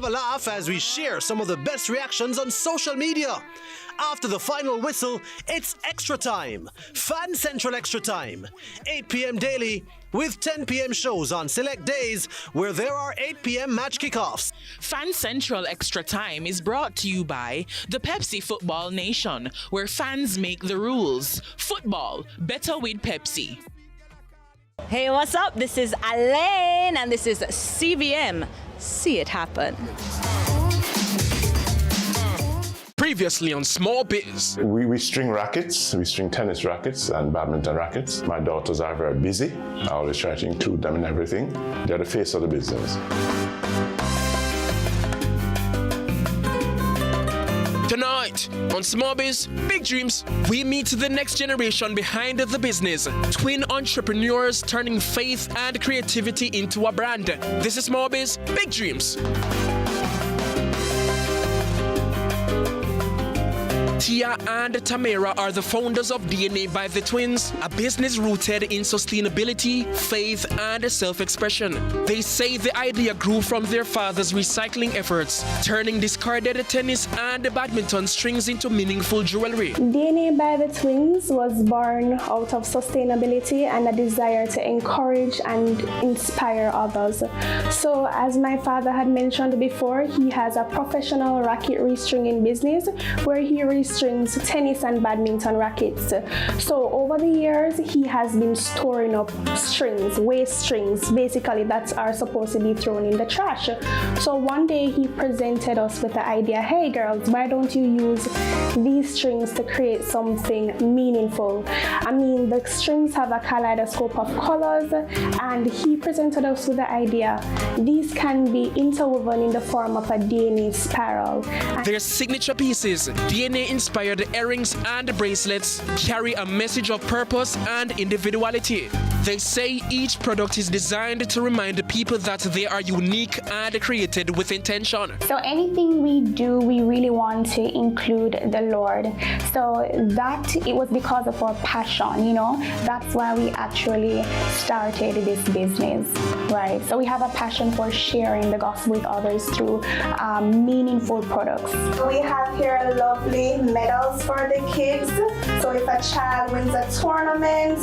have a laugh as we share some of the best reactions on social media. After the final whistle, it's extra time. Fan Central Extra Time. 8 p.m. daily with 10 p.m. shows on select days where there are 8 p.m. match kickoffs. Fan Central Extra Time is brought to you by the Pepsi Football Nation, where fans make the rules. Football, better with Pepsi. Hey, what's up? This is Alaine and this is CVM. See it happen. Previously on Small Biz. We string rackets, we string tennis rackets and badminton rackets. My daughters are very busy. I always try to include them in everything. They're the face of the business. Tonight on Small Biz, Big Dreams, we meet the next generation behind the business. Twin entrepreneurs turning faith and creativity into a brand. This is Small Biz, Big Dreams. Tia and Tamara are the founders of DNA by the Twins, a business rooted in sustainability, faith, and self-expression. They say the idea grew from their father's recycling efforts, turning discarded tennis and badminton strings into meaningful jewelry. DNA by the Twins was born out of sustainability and a desire to encourage and inspire others. So, as my father had mentioned before, he has a professional racket restringing business where he restrings tennis and badminton rackets. So over the years, he has been storing up strings, waste strings, basically that are supposed to be thrown in the trash. So one day he presented us with the idea, hey girls, why don't you use these strings to create something meaningful? I mean, the strings have a kaleidoscope of colors, and he presented us with the idea, these can be interwoven in the form of a DNA spiral. Their signature pieces, DNA inspired earrings and bracelets, carry a message of purpose and individuality. They say each product is designed to remind people that they are unique and created with intention. So anything we do, we really want to include the Lord. So that it was because of our passion, you know, that's why we actually started this business, right? So we have a passion for sharing the gospel with others through meaningful products. We have here lovely medals for the kids. So if a child wins a tournament,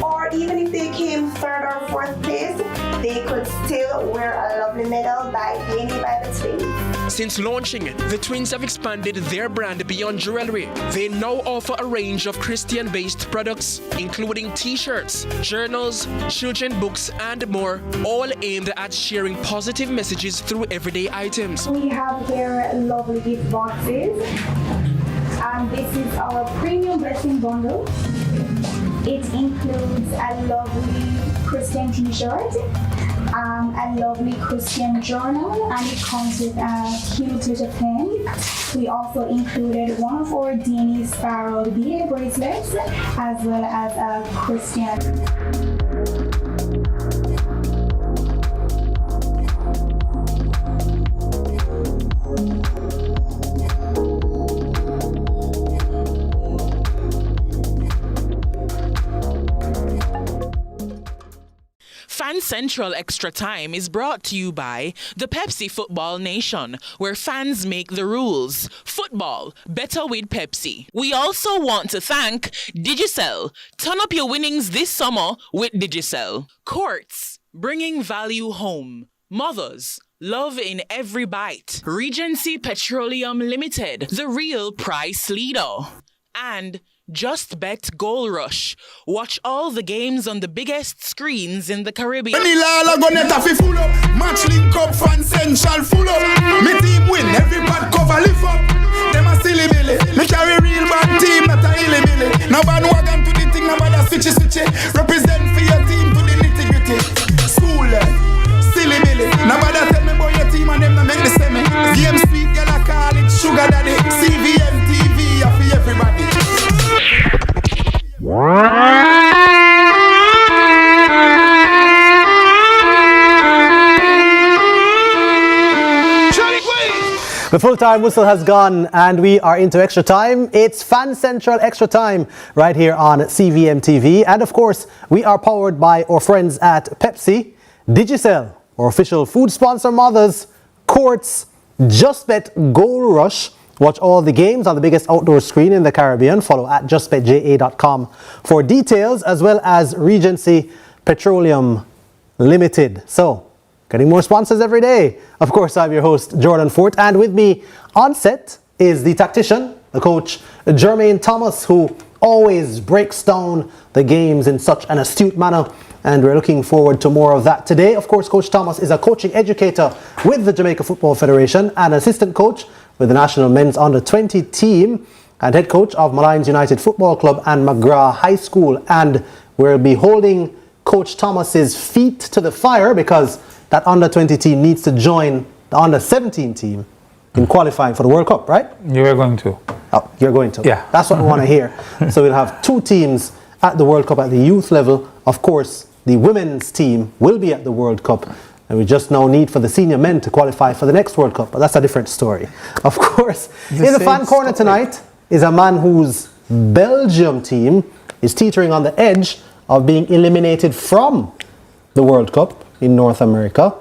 or even if they came third or fourth place, they could still wear a lovely medal by DNA by the Twins. Since launching, the Twins have expanded their brand beyond jewelry. They now offer a range of Christian-based products, including t-shirts, journals, children books, and more, all aimed at sharing positive messages through everyday items. We have here lovely gift boxes. And this is our premium blessing bundle. It includes a lovely Christian t-shirt, a lovely Christian journal, and it comes with a cute little pen. We also included one of our DNA Sparrow beaded bracelets, as well as a Christian. Fan Central Extra Time is brought to you by the Pepsi Football Nation, where fans make the rules. Football, better with Pepsi. We also want to thank Digicel. Turn up your winnings this summer with Digicel. Courts, bringing value home. Mothers, love in every bite. Regency Petroleum Limited, the real price leader. And Just Bet Goal Rush. Watch all the games on the biggest screens in the Caribbean. Match link up, Fan Central full up. Me team win, every bad cover lift up. Them a silly billy. Me carry real bad team, not a illy billy. No bandwagon to the thing, no bother switchy switchy. Represent for your team to the nitty gritty. School, silly billy. No bother tell me about your team and them no make the semi. Game Street, girl I call it Sugar Daddy. CVM TV, for everybody. The full-time whistle has gone and we are into extra time. It's Fan Central Extra Time right here on CVM TV. And of course, we are powered by our friends at Pepsi, Digicel, our official food sponsor, Mothers, Courts, JustBet Goal Rush. Watch all the games on the biggest outdoor screen in the Caribbean. Follow at justbetja.com for details, as well as Regency Petroleum Limited. So, getting more sponsors every day. Of course, I'm your host, Jordan Fort, and with me on set is the tactician, the coach, Jermaine Thomas, who always breaks down the games in such an astute manner, and we're looking forward to more of that today. Of course, Coach Thomas is a coaching educator with the Jamaica Football Federation and assistant coach with the National Men's Under-20 team and head coach of Malines United Football Club and McGrath High School. And we'll be holding Coach Thomas's feet to the fire because that Under-20 team needs to join the Under-17 team in qualifying for the World Cup, right? You're going to. Oh, you're going to. Yeah. That's what we want to hear. So we'll have two teams at the World Cup at the youth level. Of course, the women's team will be at the World Cup. And we just now need for the senior men to qualify for the next World Cup. But that's a different story. Of course, in the fan corner tonight is a man whose Belgium team is teetering on the edge of being eliminated from the World Cup in North America.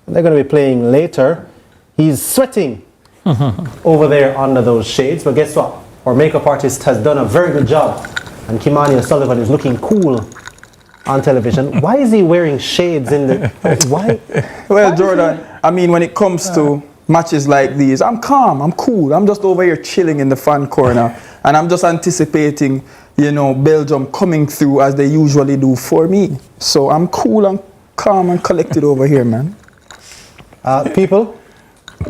And they're going to be playing later. He's sweating over there under those shades. But guess what? Our makeup artist has done a very good job. And Kimani O'Sullivan is looking cool on television. Why is he wearing shades in the... Why? Well, Jordan, I mean, when it comes to matches like these, I'm calm, I'm cool. I'm just over here chilling in the fan corner. And I'm just anticipating, you know, Belgium coming through as they usually do for me. So I'm cool and calm and collected over here, man. People,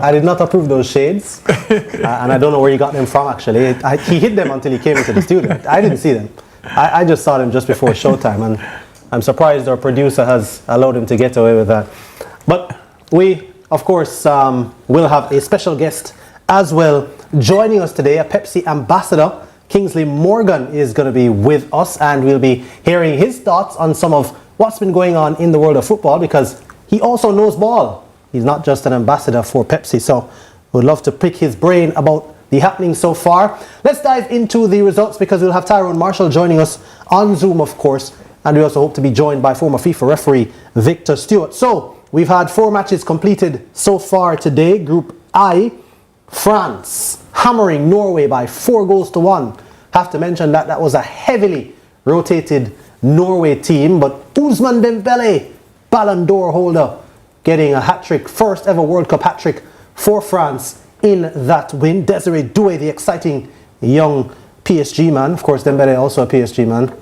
I did not approve those shades. And I don't know where he got them from, actually. He hid them until he came into the studio. I didn't see them. I just saw them just before showtime, and I'm surprised our producer has allowed him to get away with that. But we, of course, will have a special guest as well joining us today. A Pepsi ambassador, Kingsley Morgan, is going to be with us, and we'll be hearing his thoughts on some of what's been going on in the world of football, because he also knows ball. He's not just an ambassador for Pepsi, so we'd love to pick his brain about the happening so far. Let's dive into the results, because we'll have Tyrone Marshall joining us on Zoom, of course, and we also hope to be joined by former FIFA referee Victor Stewart. So we've had 4 matches completed so far today. Group I, France hammering Norway by 4-1. Have to mention that that was a heavily rotated Norway team, but Ousmane Dembele, Ballon d'Or holder, getting a hat-trick, first ever World Cup hat-trick for France in that win. Desiree Doué, the exciting young PSG man. Of course, Dembele also a PSG man.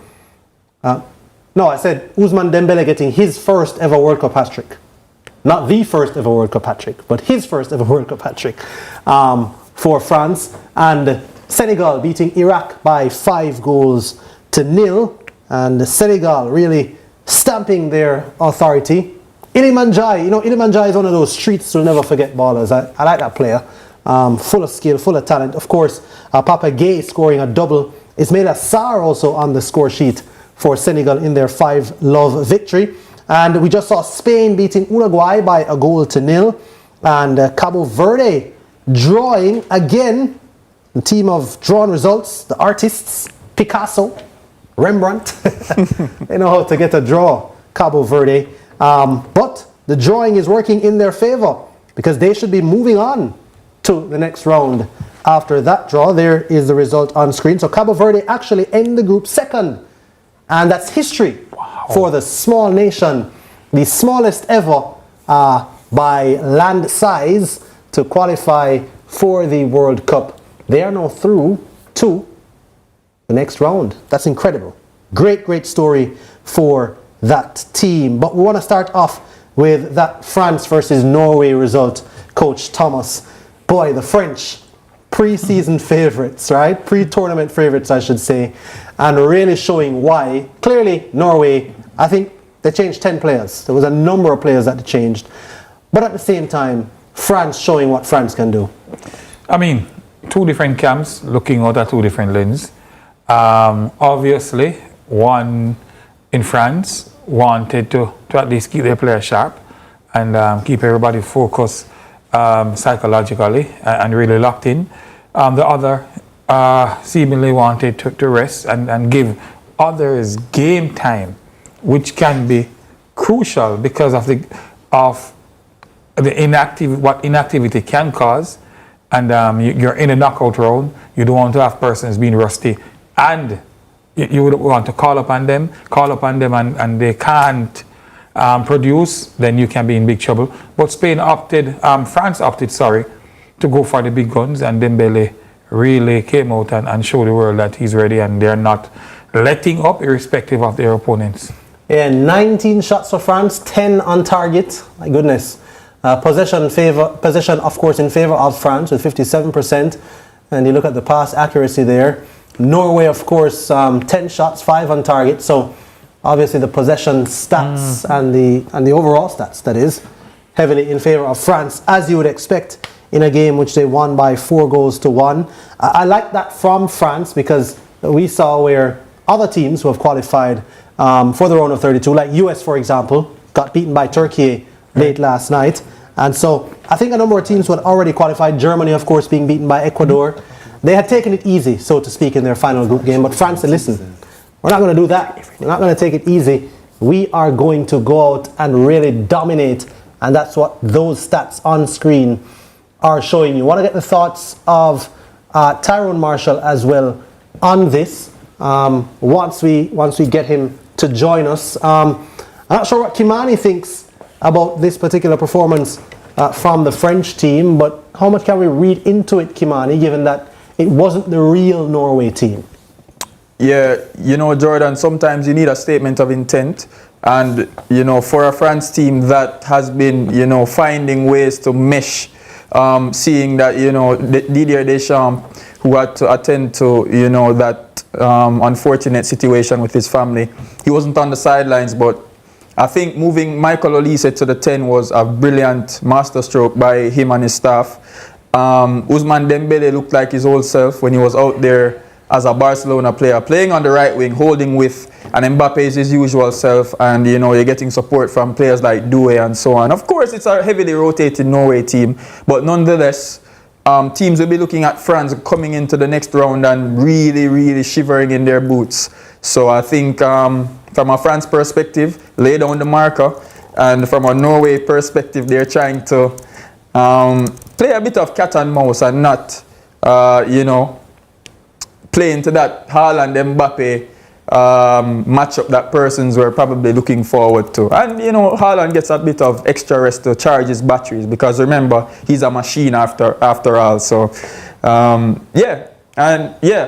No, I said Ousmane Dembele getting his first ever World Cup hat-trick. Not the first ever World Cup hat-trick, but his first ever World Cup hat-trick for France. And Senegal beating Iraq by 5-0. And Senegal really stamping their authority. Iliman Ndiaye, you know, Iliman Ndiaye is one of those streets you'll never forget ballers. I like that player. Full of skill, full of talent. Of course, Papa Gueye scoring a double. Ismaila Sarr also on the score sheet for Senegal in their 5-0 victory. And we just saw Spain beating Uruguay by 1-0. And Cabo Verde drawing again. The team of drawn results, the artists, Picasso, Rembrandt. They know how to get a draw, Cabo Verde. But the drawing is working in their favor, because they should be moving on to the next round after that draw. There is the result on screen. So Cabo Verde actually end the group second. And that's history for the small nation, the smallest ever by land size to qualify for the World Cup. They are now through to the next round. That's incredible. Great, great story for that team. But we want to start off with that France versus Norway result. Coach Thomas, boy, the French, pre-season favorites, right? Pre-tournament favorites, I should say, and really showing why. Clearly, Norway, I think they changed 10 players. There was a number of players that they changed. But at the same time, France showing what France can do. I mean, 2 different camps looking out at 2 different lenses. Obviously, one in France wanted to at least keep their players sharp and keep everybody focused psychologically and really locked in. The other seemingly wanted to rest and give others game time, which can be crucial because of what inactivity can cause, and you're in a knockout round. You don't want to have persons being rusty, and you would want to call upon them, and they can't produce. Then you can be in big trouble. But France opted, to go for the big guns, and Dembele really came out and showed the world that he's ready, and they're not letting up irrespective of their opponents. Yeah, 19 shots for France, 10 on target. My goodness. Possession, of course, in favor of France with 57%. And you look at the pass accuracy there. Norway, of course, 10 shots, 5 on target. So obviously the possession stats and the overall stats, that is, heavily in favor of France, as you would expect in a game which they won by 4-1. I like that from France, because we saw where other teams who have qualified for the round of 32, like US, for example, got beaten by Turkey late last night. And so I think a number of teams who had already qualified, Germany, of course, being beaten by Ecuador, they had taken it easy, so to speak, in their final group game. But France said, listen, we're not going to do that. We're not going to take it easy. We are going to go out and really dominate. And that's what those stats on screen are showing you. Want to get the thoughts of Tyrone Marshall as well on this once we get him to join us. I'm not sure what Kimani thinks about this particular performance from the French team, but how much can we read into it, Kimani, given that it wasn't the real Norway team? Yeah, Jordan, sometimes you need a statement of intent. And, for a France team that has been, finding ways to mesh, seeing that, Didier Deschamps, who had to attend to, that unfortunate situation with his family, he wasn't on the sidelines, but I think moving Michael Olise to the 10 was a brilliant masterstroke by him and his staff. Ousmane Dembele looked like his old self when he was out there as a Barcelona player, playing on the right wing, holding with, and Mbappe is his usual self, and you're getting support from players like Doué and so on. Of course, it's a heavily rotated Norway team, but nonetheless, teams will be looking at France coming into the next round and really, really shivering in their boots. So I think from a France perspective, lay down the marker, and from a Norway perspective, they're trying to play a bit of cat and mouse and not, play into that Haaland Mbappe matchup that persons were probably looking forward to. And, Haaland gets a bit of extra rest to charge his batteries, because remember, he's a machine after all. So,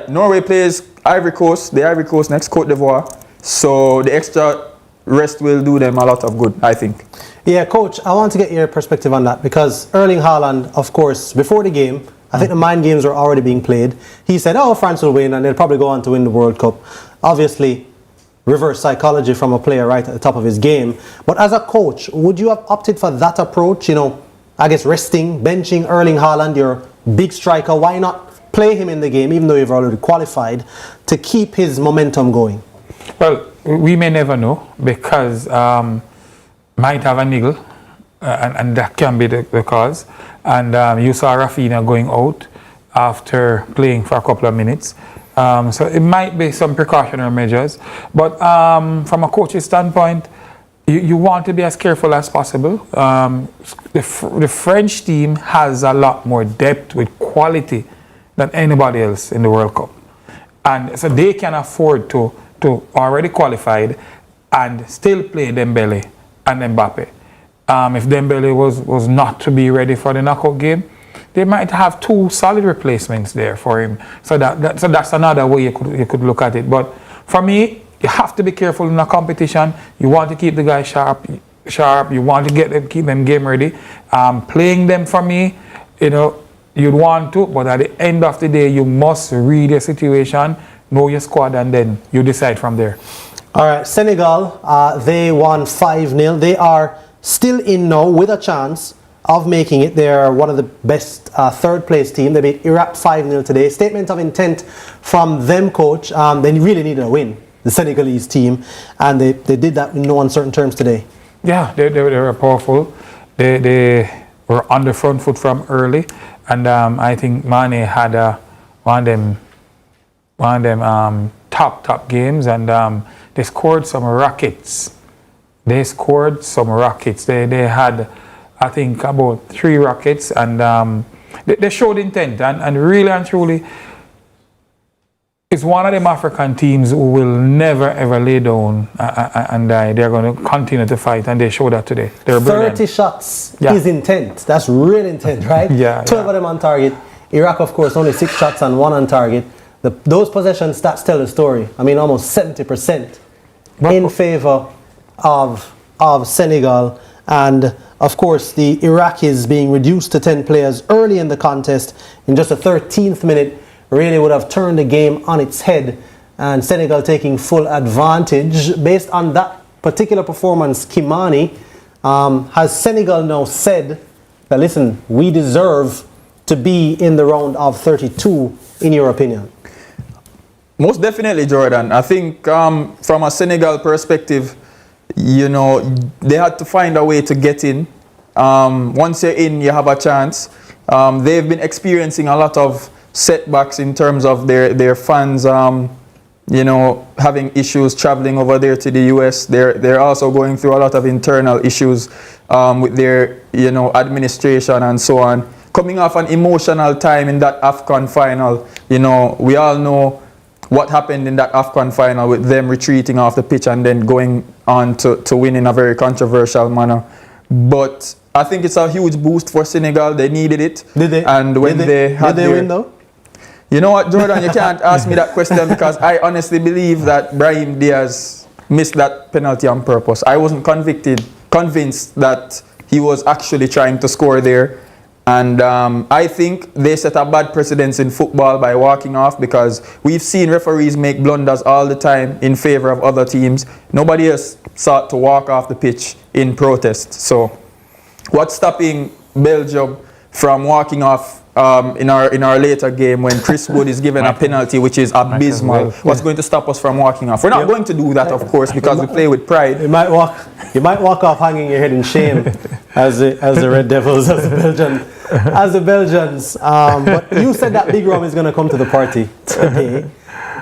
Norway plays Ivory Coast, the Ivory Coast next, Cote d'Ivoire. So the extra rest will do them a lot of good, I think. Yeah, Coach, I want to get your perspective on that, because Erling Haaland, of course, before the game, I think the mind games were already being played. He said, France will win and they'll probably go on to win the World Cup. Obviously, reverse psychology from a player right at the top of his game. But as a coach, would you have opted for that approach? I guess resting, benching Erling Haaland, your big striker. Why not play him in the game, even though you've already qualified, to keep his momentum going? Well, we may never know, because might have a niggle, and that can be the cause. And you saw Rafinha going out after playing for a couple of minutes. So it might be some precautionary measures. But from a coach's standpoint, you want to be as careful as possible. The French team has a lot more depth with quality than anybody else in the World Cup. And so they can afford to already qualified and still play Dembele and Mbappe. If Dembele was not to be ready for the knockout game, they might have 2 solid replacements there for him. So that's another way you could look at it. But for me, you have to be careful in a competition. You want to keep the guys sharp. You want to keep them game ready. Playing them, for me, you'd want to, but at the end of the day, you must read your situation, know your squad, and then you decide from there. All right, Senegal, they won 5-0. They are still in now with a chance of making it. They're one of the best third-place team. They beat Iraq 5-0 today. Statement of intent from them, Coach. They really needed a win, the Senegalese team, and they did that in no uncertain terms today. Yeah, they were powerful. They were on the front foot from early, and I think Mane had one of them top games, and they scored some rockets. They had I think, about 3 rockets, and they showed intent, and really and truly, it's one of them African teams who will never ever lay down and die. They're going to continue to fight, and they showed that today. They're 30 shots is intent. That's real intent, right? 12 of them on target. Iraq, of course, only 6 shots and 1 on target. Those possession stats tell the story. I mean, almost 70% in favor of Senegal. And, of course, the Iraqis being reduced to 10 players early in the contest in just the 13th minute really would have turned the game on its head, and Senegal taking full advantage. Based on that particular performance, Kimani, has Senegal now said that, listen, we deserve to be in the round of 32, in your opinion? Most definitely, Jordan. I think from a Senegal perspective, you know, they had to find a way to get in. Once you're in, you have a chance. They've been experiencing a lot of setbacks in terms of their fans, you know, having issues traveling over there to the US. They're also going through a lot of internal issues with their, you know, administration and so on. Coming off an emotional time in that AFCON final, you know, we all know what happened in that AFCON final with them retreating off the pitch and then going on to win in a very controversial manner. But I think it's a huge boost for Senegal. They needed it. Did they? And when they had did they win though? You know what, Jordan, you can't ask me that question because I honestly believe that Brahim Diaz missed that penalty on purpose. I wasn't convinced that he was actually trying to score there. And I think they set a bad precedence in football by walking off, because we've seen referees make blunders all the time in favor of other teams. Nobody else sought to walk off the pitch in protest. So what's stopping Belgium from walking off in our later game when Chris Wood is given a penalty which is abysmal? What's going to stop us from walking off? We're not going to do that, of course, because we play with pride. You might walk off hanging your head in shame as the Red Devils, as the Belgians. But you said that Big Rum is going to come to the party today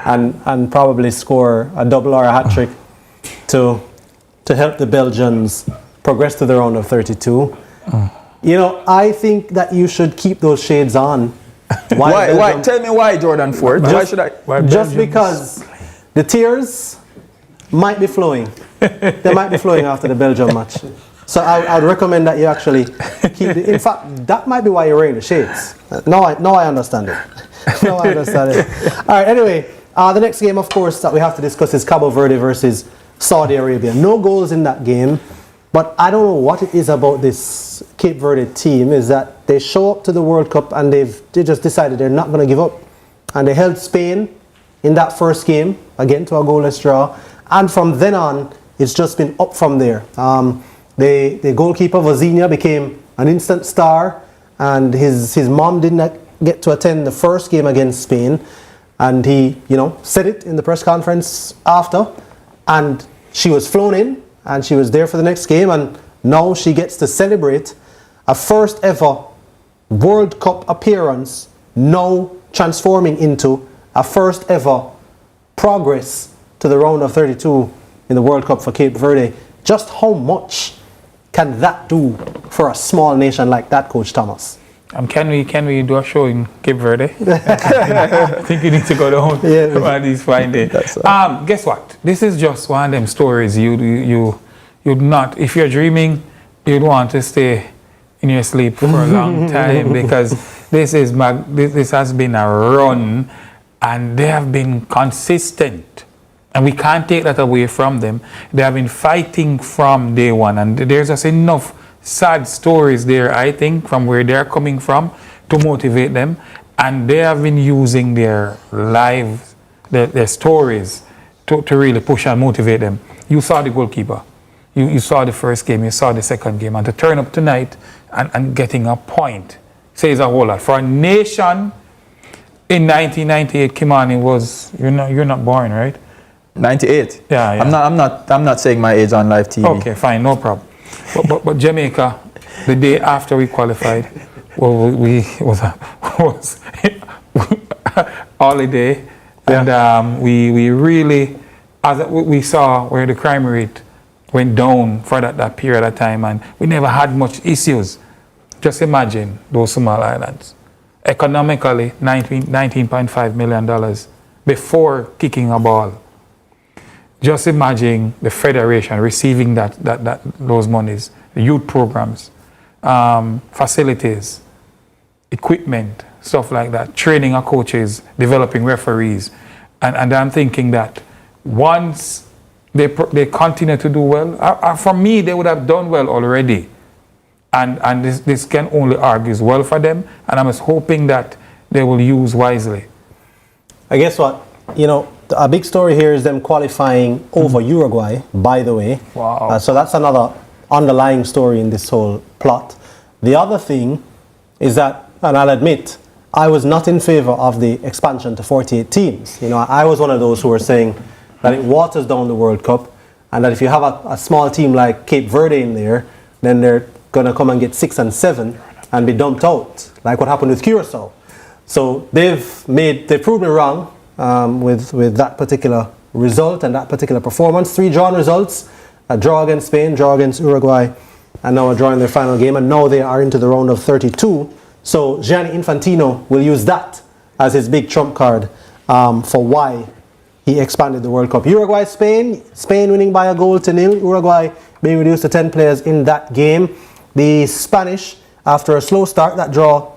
and probably score a double or a hat trick to help the Belgians progress to the round of 32. You know, I think that you should keep those shades on. Why? Tell me why, Jordan Ford. Why should I? Just because the tears might be flowing. They might be flowing after the Belgium match. So I would recommend that you actually keep the... In fact, that might be why you're wearing the shades. Now I understand it. Now I understand it. All right, anyway, the next game, of course, that we have to discuss is Cabo Verde versus Saudi Arabia. No goals in that game. But I don't know what it is about this Cape Verde team, is that they show up to the World Cup and they just decided they're not going to give up. And they held Spain in that first game, again to a goalless draw. And from then on, it's just been up from there. The goalkeeper, Vozinha, became an instant star. And his mom did not get to attend the first game against Spain. And he, you know, said it in the press conference after. And she was flown in. And she was there for the next game, and now she gets to celebrate a first ever World Cup appearance, now transforming into a first ever progress to the round of 32 in the World Cup for Cape Verde. Just how much can that do for a small nation like that, Coach Thomas? Can we do a show in Cape Verde? I think you need to go down one of these fine days. Guess what? This is just one of them stories you'd not, if you're dreaming, you'd want to stay in your sleep for a long time, because this has been a run and they have been consistent. And we can't take that away from them. They have been fighting from day one, and there's just enough sad stories there, I think, from where they're coming from to motivate them. And they have been using their lives, their stories to really push and motivate them. You saw the goalkeeper. You saw the first game, you saw the second game. And to turn up tonight and getting a point says a whole lot. For a nation in 1998, Kimani was, you're not born, right? 98? Yeah. I'm not saying my age on live TV. Okay, fine, no problem. But Jamaica, the day after we qualified, we was holiday, and we really, as we saw where the crime rate went down for that period of time, and we never had much issues. Just imagine those small islands. Economically, $19.5 million before kicking a ball. Just imagine the federation receiving those monies, the youth programs, facilities, equipment, stuff like that, training our coaches, developing referees. And I'm thinking that once they continue to do well, for me, they would have done well already. And this can only argues well for them, and I'm just hoping that they will use wisely. I guess what, a big story here is them qualifying over Uruguay, by the way. Wow. So that's another underlying story in this whole plot. The other thing is that, and I'll admit, I was not in favor of the expansion to 48 teams. I was one of those who were saying that it waters down the World Cup, and that if you have a small team like Cape Verde in there, then they're going to come and get 6 and 7 and be dumped out, like what happened with Curacao. So they've proved me wrong with that particular result and that particular performance. 3 drawn results, a draw against Spain, draw against Uruguay, and now a draw in their final game, and now they are into the round of 32. So Gianni Infantino will use that as his big trump card for why he expanded the World Cup. Uruguay, Spain winning by a goal to 0. Uruguay being reduced to 10 players in that game. The Spanish, after a slow start, that draw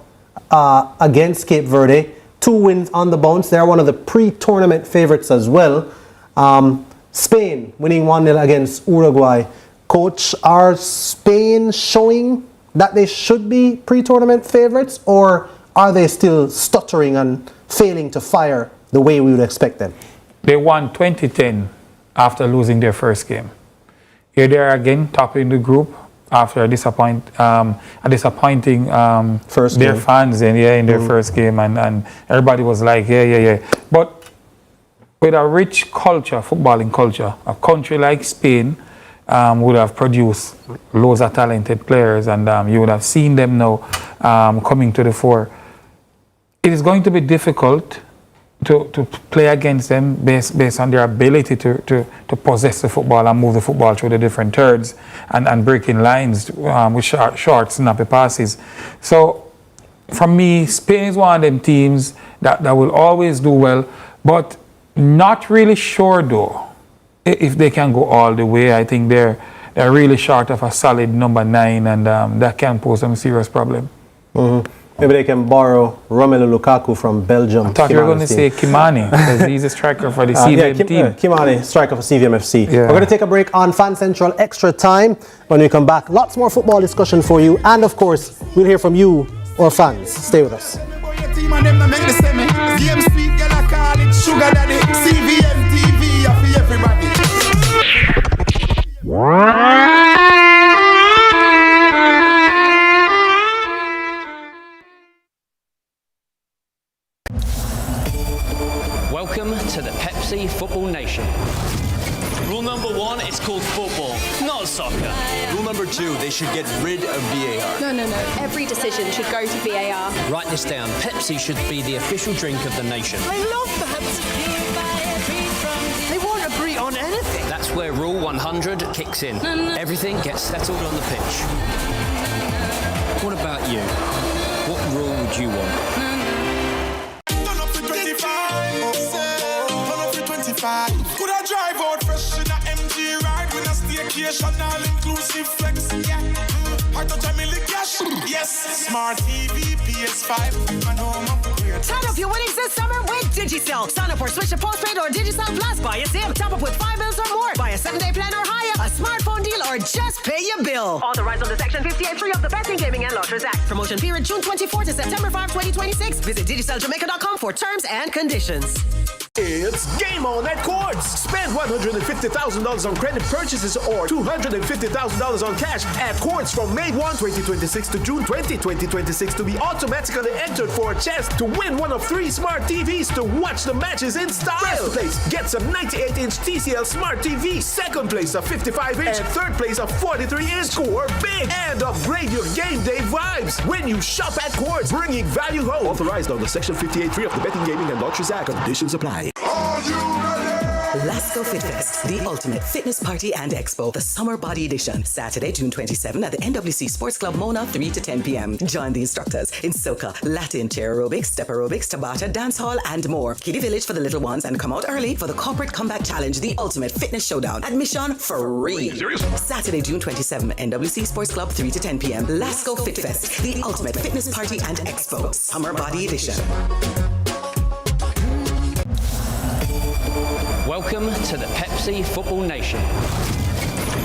against Cape Verde, 2 wins on the bounce. They're one of the pre-tournament favorites as well. Spain winning 1-0 against Uruguay. Coach, are Spain showing that they should be pre-tournament favorites, or are they still stuttering and failing to fire the way we would expect them? They won 2010 after losing their first game. Here they are again, topping the group after a disappointing first their game. fans in their first game, and everybody was like, yeah. But with a rich culture, footballing culture, a country like Spain would have produced loads of talented players, and you would have seen them now coming to the fore. It is going to be difficult to play against them based on their ability to possess the football and move the football through the different thirds and breaking lines with short, snappy passes. So, for me, Spain is one of them teams that will always do well, but not really sure, though, if they can go all the way. I think they're really short of a solid number 9, and that can pose some serious problem. Mm-hmm. Maybe they can borrow Romelu Lukaku from Belgium. I thought you were going to say Kimani, because he's a striker for the CVM team. Kimani, striker for CVM FC. Yeah. We're going to take a break on Fan Central Extra Time. When we come back, lots more football discussion for you. And of course, we'll hear from you, our fans. Stay with us. Sugar Daddy, CVM TV, for everybody. Welcome to the Pepsi Football Nation. Rule number 1, it's called football, not soccer. Rule number 2, they should get rid of VAR. No. Every decision should go to VAR. Write this down. Pepsi should be the official drink of the nation. I love that. They won't agree on anything. That's where Rule 100 kicks in. Everything gets settled on the pitch. What about you? What rule would you want? Could I drive out fresh in a MG ride with a staycation all inclusive flex? Yeah. Heart touch a million cash. Yes. Smart TV, PS5, and home upgrade. Turn up your winnings this summer with Digicel. Sign up or switch to postpaid or Digicel Plus. Buy a SIM. Top up with 5 bills or more. Buy a 7-day plan or higher. A smartphone deal or just pay your bill. Authorized under Section 58.3 of the Betting, Gaming and Lotteries Act. Promotion period June 24 to September 5, 2026. Visit DigicelJamaica.com for terms and conditions. It's game on at Quartz. Spend $150,000 on credit purchases or $250,000 on cash at Quartz from May 1, 2026 to June 20, 2026 to be automatically entered for a chance to win one of 3 smart TVs to watch the matches in style. First place gets a 98-inch TCL Smart TV. Second place a 55-inch. And third place a 43-inch. Score big and upgrade your game day vibes when you shop at Quartz, bringing value home. Authorized under Section 58.3 of the Betting, Gaming and Lotteries Act. Conditions apply. Are you ready? Let's Go Fit Fest, the ultimate fitness party and expo, the summer body edition. Saturday, June 27 at the NWC Sports Club Mona, 3 to 10 p.m. Join the instructors in soca, Latin, chair aerobics, step aerobics, Tabata, dance hall, and more. Kiddie Village for the little ones, and come out early for the Corporate Combat Challenge, the ultimate fitness showdown. Admission free. Saturday, June 27, NWC Sports Club, 3 to 10 p.m. Let's Go Fit Fest, the ultimate fitness party and expo, summer body edition. Welcome to the Pepsi Football Nation.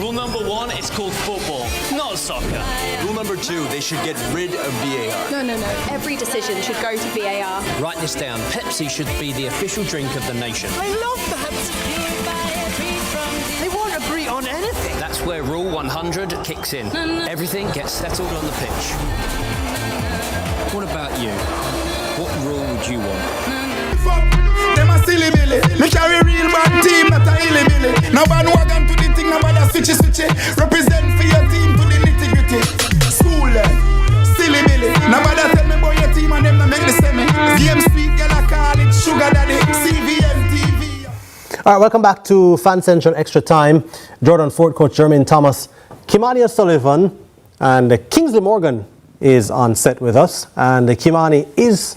Rule number 1 is called football, not soccer. Rule number 2, they should get rid of VAR. No. Every decision should go to VAR. Write this down. Pepsi should be the official drink of the nation. I love that. They won't agree on anything. That's where Rule 100 kicks in. Everything gets settled on the pitch. What about you? What rule would you want? Them a silly billy. Me carry real bad team that a illy billy. No bandwagon to the thing, no bother switchy. Represent for your team to the nitty gritty. School silly billy. No bother tell me about your team and them no make the semi. Game sweet, girl I call it sugar daddy. CVM TV. All right, welcome back to Fan Central Extra Time. Jordan Ford, Coach Jermaine Thomas, Kimani O'Sullivan, and Kingsley Morgan is on set with us. And Kimani is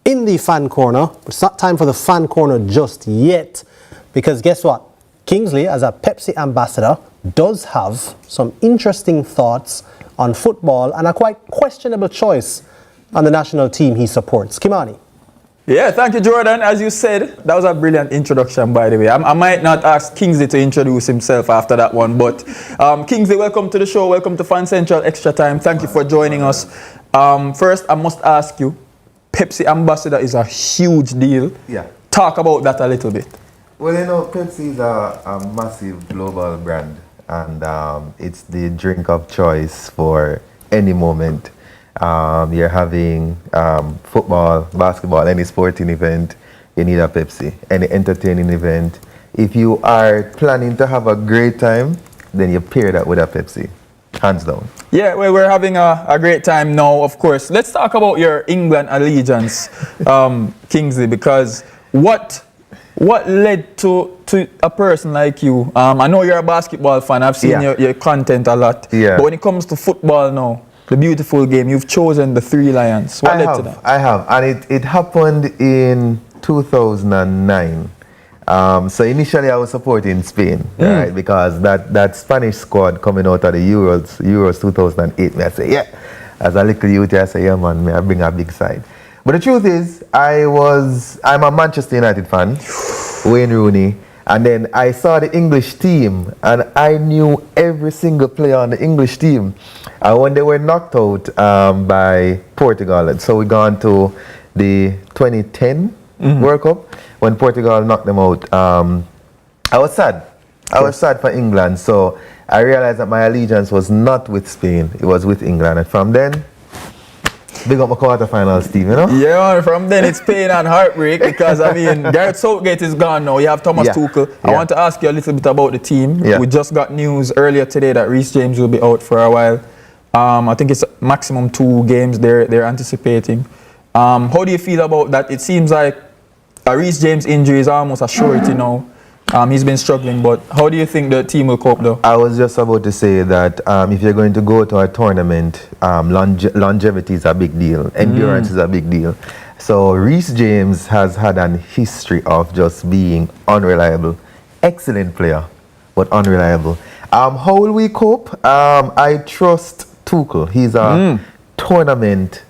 in the fan corner, but it's not time for the fan corner just yet, because guess what? Kingsley, as a Pepsi ambassador, does have some interesting thoughts on football and a quite questionable choice on the national team he supports. Kimani. Yeah, thank you, Jordan. As you said, that was a brilliant introduction, by the way. I might not ask Kingsley to introduce himself after that one, but Kingsley, welcome to the show. Welcome to Fan Central Extra Time. Thank you for joining us. First, I must ask you, Pepsi ambassador is a huge deal. Yeah. Talk about that a little bit. Well, you know, Pepsi is a massive global brand, and it's the drink of choice for any moment. You're having football, basketball, any sporting event, you need a Pepsi. Any entertaining event. If you are planning to have a great time, then you pair that with a Pepsi. Hands down. Yeah, well, we're having a great time now, of course. Let's talk about your England allegiance, Kingsley, because what led to a person like you? I know you're a basketball fan. I've seen your content a lot. Yeah. But when it comes to football now, the beautiful game, you've chosen the Three Lions. What led to that? I have, and it happened in 2009. So initially I was supporting Spain, right? Because that Spanish squad coming out of the Euros 2008, me I say, yeah. As a little youth, I say, yeah man, I bring a big side. But the truth is, I'm a Manchester United fan, Wayne Rooney, and then I saw the English team, and I knew every single player on the English team. And when they were knocked out by Portugal, and so we gone to the 2010 World Cup, when Portugal knocked them out, I was sad. I was sad for England, so I realized that my allegiance was not with Spain, it was with England. And from then, big up my quarterfinals team, you know? Yeah, from then it's pain and heartbreak, because I mean, Gareth Southgate is gone now. You have Thomas Tuchel. I want to ask you a little bit about the team. We just got news earlier today that Reece James will be out for a while. I think it's maximum 2 games they're anticipating. How do you feel about that? It seems like a Reece James injury is almost a surety now. He's been struggling, but how do you think the team will cope though? I was just about to say that if you're going to go to a tournament, longevity is a big deal. Endurance is a big deal. So Reece James has had an history of just being unreliable. Excellent player, but unreliable. How will we cope? I trust Tuchel. He's a tournament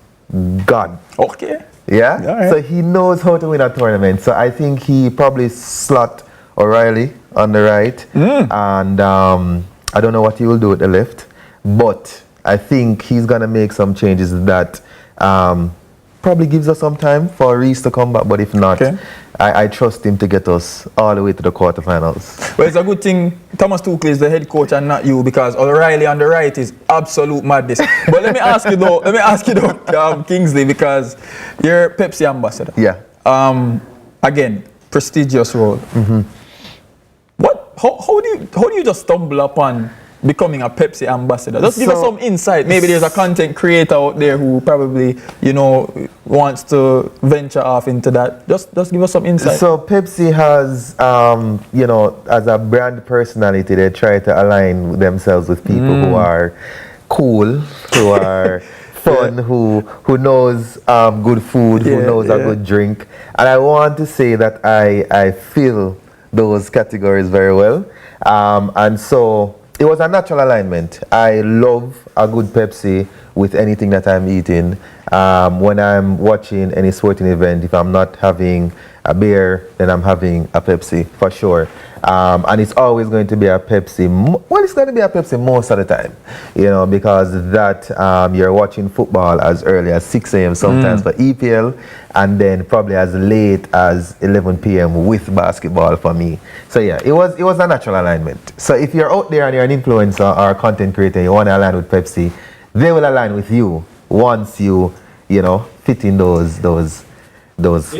god. Okay. Yeah? Right. So he knows how to win a tournament. So I think he probably slot O'Reilly on the right. And I don't know what he will do with the left. But I think he's going to make some changes that probably gives us some time for Reece to come back. But if not, I trust him to get us all the way to the quarterfinals. Well, it's a good thing Thomas Tuchel is the head coach and not you, because O'Reilly on the right is absolute madness. But let me ask you though, Kingsley, because you're Pepsi ambassador. Yeah. Again, prestigious role. How do you just stumble upon becoming a Pepsi ambassador? Just give us some insight. Maybe there's a content creator out there who probably, you know, wants to venture off into that. Just give us some insight. So Pepsi has, you know, as a brand personality, they try to align themselves with people who are cool, who are fun, who knows good food, who knows a good drink. And I want to say that I fill those categories very well. And so it was a natural alignment. I love a good Pepsi with anything that I'm eating. When I'm watching any sporting event, if I'm not having a beer, then I'm having a Pepsi for sure. And it's always going to be a Pepsi. Well, it's going to be a Pepsi most of the time, you know, because that you're watching football as early as 6 a.m. sometimes for EPL, and then probably as late as 11 p.m. with basketball for me. So yeah, it was a natural alignment. So if you're out there and you're an influencer or a content creator, you want to align with Pepsi, they will align with you once you know, fit in those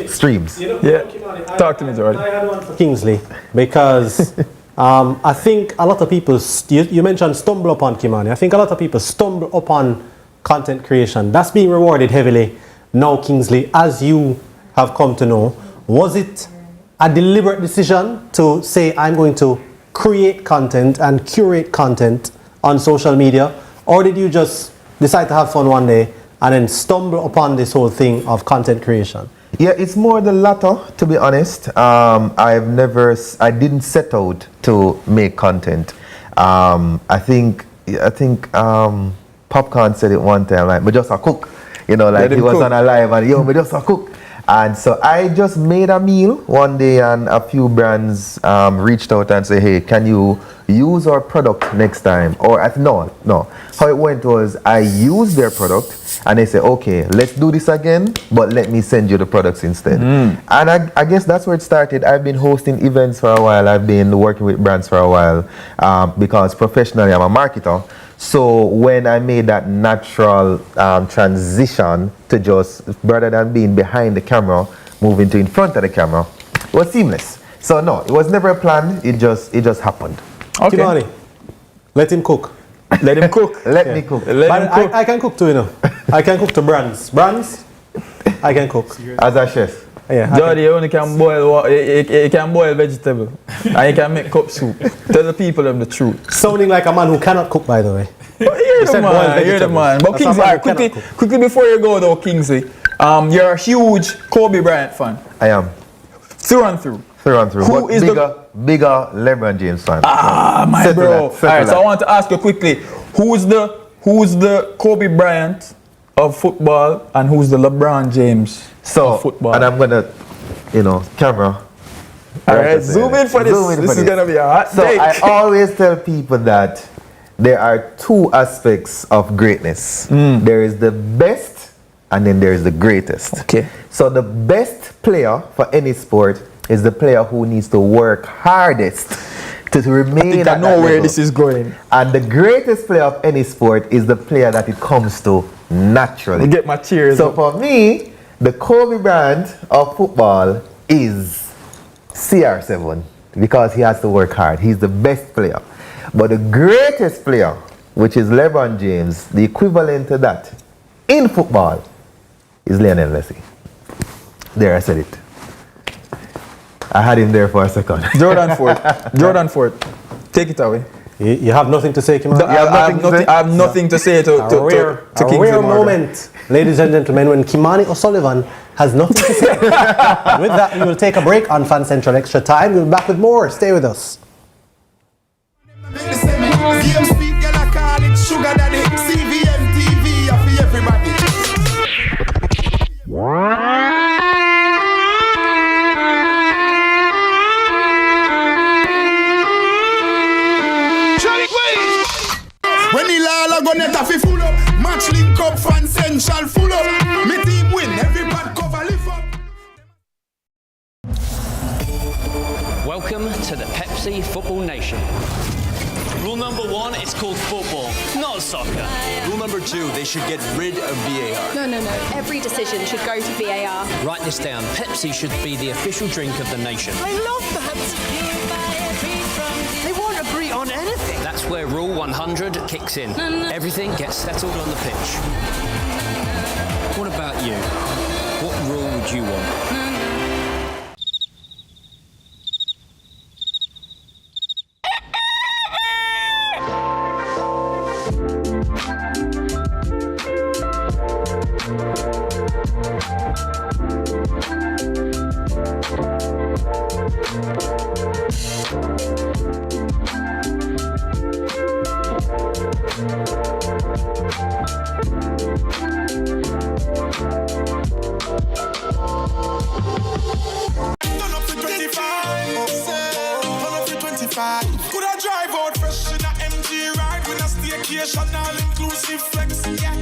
streams. You know, Talk to me, Jordan. I had one for Kingsley because I think a lot of people, you mentioned stumble upon Kimani. I think a lot of people stumble upon content creation. That's being rewarded heavily now, Kingsley, as you have come to know. Was it a deliberate decision to say, I'm going to create content and curate content on social media? Or did you just decide to have fun one day and then stumble upon this whole thing of content creation? Yeah, it's more the latter, to be honest. I didn't set out to make content. I think Popcorn said it one time, like, but just a cook. You know, like he was on a live and yo, but just a cook. And so I just made a meal one day, and a few brands reached out and said, hey, can you use our product next time? Or no. How it went was I used their product and they said, okay, let's do this again, but let me send you the products instead. And I guess that's where it started. I've been hosting events for a while. I've been working with brands for a while because professionally I'm a marketer. So when I made that natural transition to just, rather than being behind the camera, moving to in front of the camera, it was seamless. So no, it was never planned. It just happened. Okay. Kimani, let him cook. Let him cook. Let me cook. I can cook too, you know. I can cook to brands. I can cook. As a chef. Yeah, Jordy, you only can boil you can boil vegetable and you can make cup soup. Tell the people the truth. Sounding like a man who cannot cook, by the way. You're the man. But Kingsley, quickly before you go though, Kingsley, you're a huge Kobe Bryant fan. I am. Through and through. Who is bigger LeBron James fan? My bro. All right, so I want to ask you quickly, who's the Kobe Bryant of football and who's the LeBron James of football? And I'm gonna, camera. All right, zoom in for this. This is gonna be a hot take. I always tell people that there are two aspects of greatness. There is the best and then there is the greatest. Okay. So the best player for any sport is the player who needs to work hardest to remain I know where this is going. And the greatest player of any sport is the player that it comes to naturally. You get my cheers. So for me, the Kobe Bryant of football is CR7 because he has to work hard. He's the best player. But the greatest player, which is LeBron James, the equivalent to that in football is Lionel Messi. There, I said it. I had him there for a second. Jordan Ford. Take it away. You have nothing to say, Kimani? I have nothing to say to Kingsley. A rare moment, ladies and gentlemen, when Kimani O'Sullivan has nothing to say. With that, we will take a break on Fan Central Extra Time. We'll be back with more. Stay with us. Sugar Daddy, CVM TV for everybody. When the Lala gonna taffy full up, match link up, Fan Central full up. Me team win, everybody cover lift up. Welcome to the Pepsi Football Nation. Rule number 1, it's called football, not soccer. Rule number 2, they should get rid of VAR. No. Every decision should go to VAR. Write this down. Pepsi should be the official drink of the nation. I love that. They won't agree on anything. That's where Rule Rule 100 kicks in. Everything gets settled on the pitch. What about you? What rule would you want? Could I drive out fresh in a MG ride with a staycation all-inclusive flex? Yeah.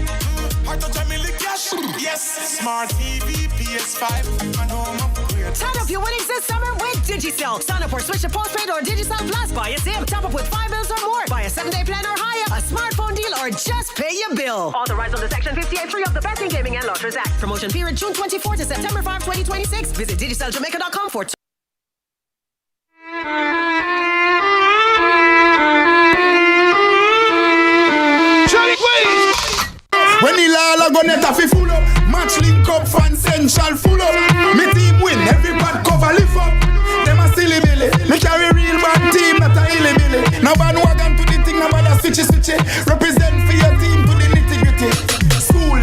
Heart of Jamily cash. Yes. Smart TV, PS5, and home upgrade. Turn up your winnings this summer with Digicel. Sign up for Switch to Postpaid or Digicel Plus. Buy a SIM. Top up with 5 bills or more. Buy a 7-day plan or higher. A smartphone deal or just pay your bill. Authorized under Section 58(3) of the Betting, Gaming and Lotteries Act. Promotion period June 24 to September 5, 2026. Visit DigicelJamaica.com for When the Lala go net off, full up. Match link up, fan central full up. Me team win, every bad cover lift up. Them a silly billy. Me carry real bad team, not a illy billy. Now bandwagon to the thing, now bad a switchy. Represent for your team to the nitty gritty. School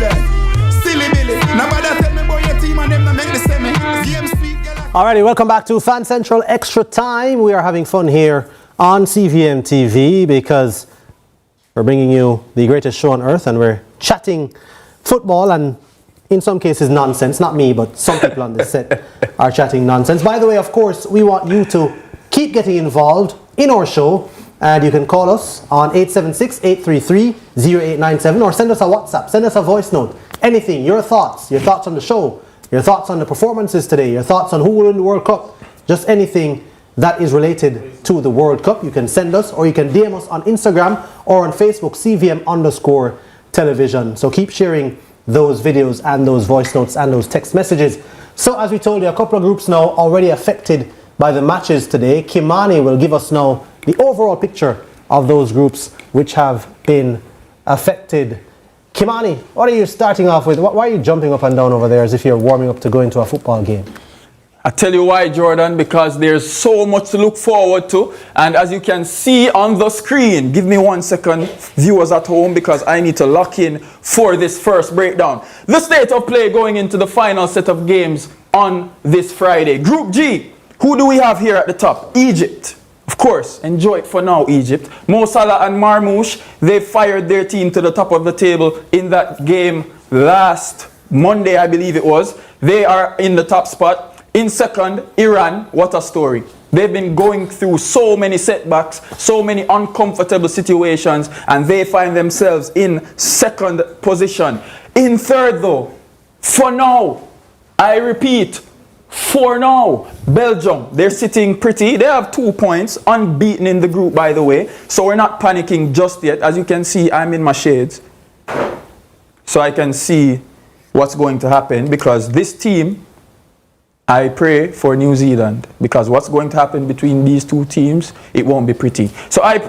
silly billy. Now bad a tell me about your team and them to make the semi. Game sweet. Alrighty, welcome back to Fan Central Extra Time. We are having fun here on CVM TV because we're bringing you the greatest show on earth and we're chatting football and in some cases nonsense. Not me, but some people on this set are chatting nonsense. By the way, of course, we want you to keep getting involved in our show and you can call us on 876-833-0897 or send us a WhatsApp, send us a voice note, anything, your thoughts on the show, your thoughts on the performances today, your thoughts on who will win the World Cup, just anything that is related to the World Cup. You can send us or you can DM us on Instagram or on Facebook, CVM_television. So keep sharing those videos and those voice notes and those text messages. So as we told you, a couple of groups now already affected by the matches today. Kimani will give us now the overall picture of those groups which have been affected. Kimani, what are you starting off with? Why are you jumping up and down over there as if you're warming up to go into a football game? I tell you why, Jordan, because there's so much to look forward to. And as you can see on the screen, give me 1 second, viewers at home, because I need to lock in for this first breakdown. The state of play going into the final set of games on this Friday. Group G, who do we have here at the top? Egypt. Of course, enjoy it for now, Egypt. Mo Salah and Marmoush, they fired their team to the top of the table in that game last Monday, I believe it was. They are in the top spot. In second, Iran, what a story. They've been going through so many setbacks, so many uncomfortable situations, and they find themselves in second position. In third, though, for now, I repeat, for now, Belgium, they're sitting pretty. They have 2 points, unbeaten in the group, by the way, so we're not panicking just yet. As you can see, I'm in my shades, so I can see what's going to happen, because this team, I pray for New Zealand, because what's going to happen between these two teams, it won't be pretty. So I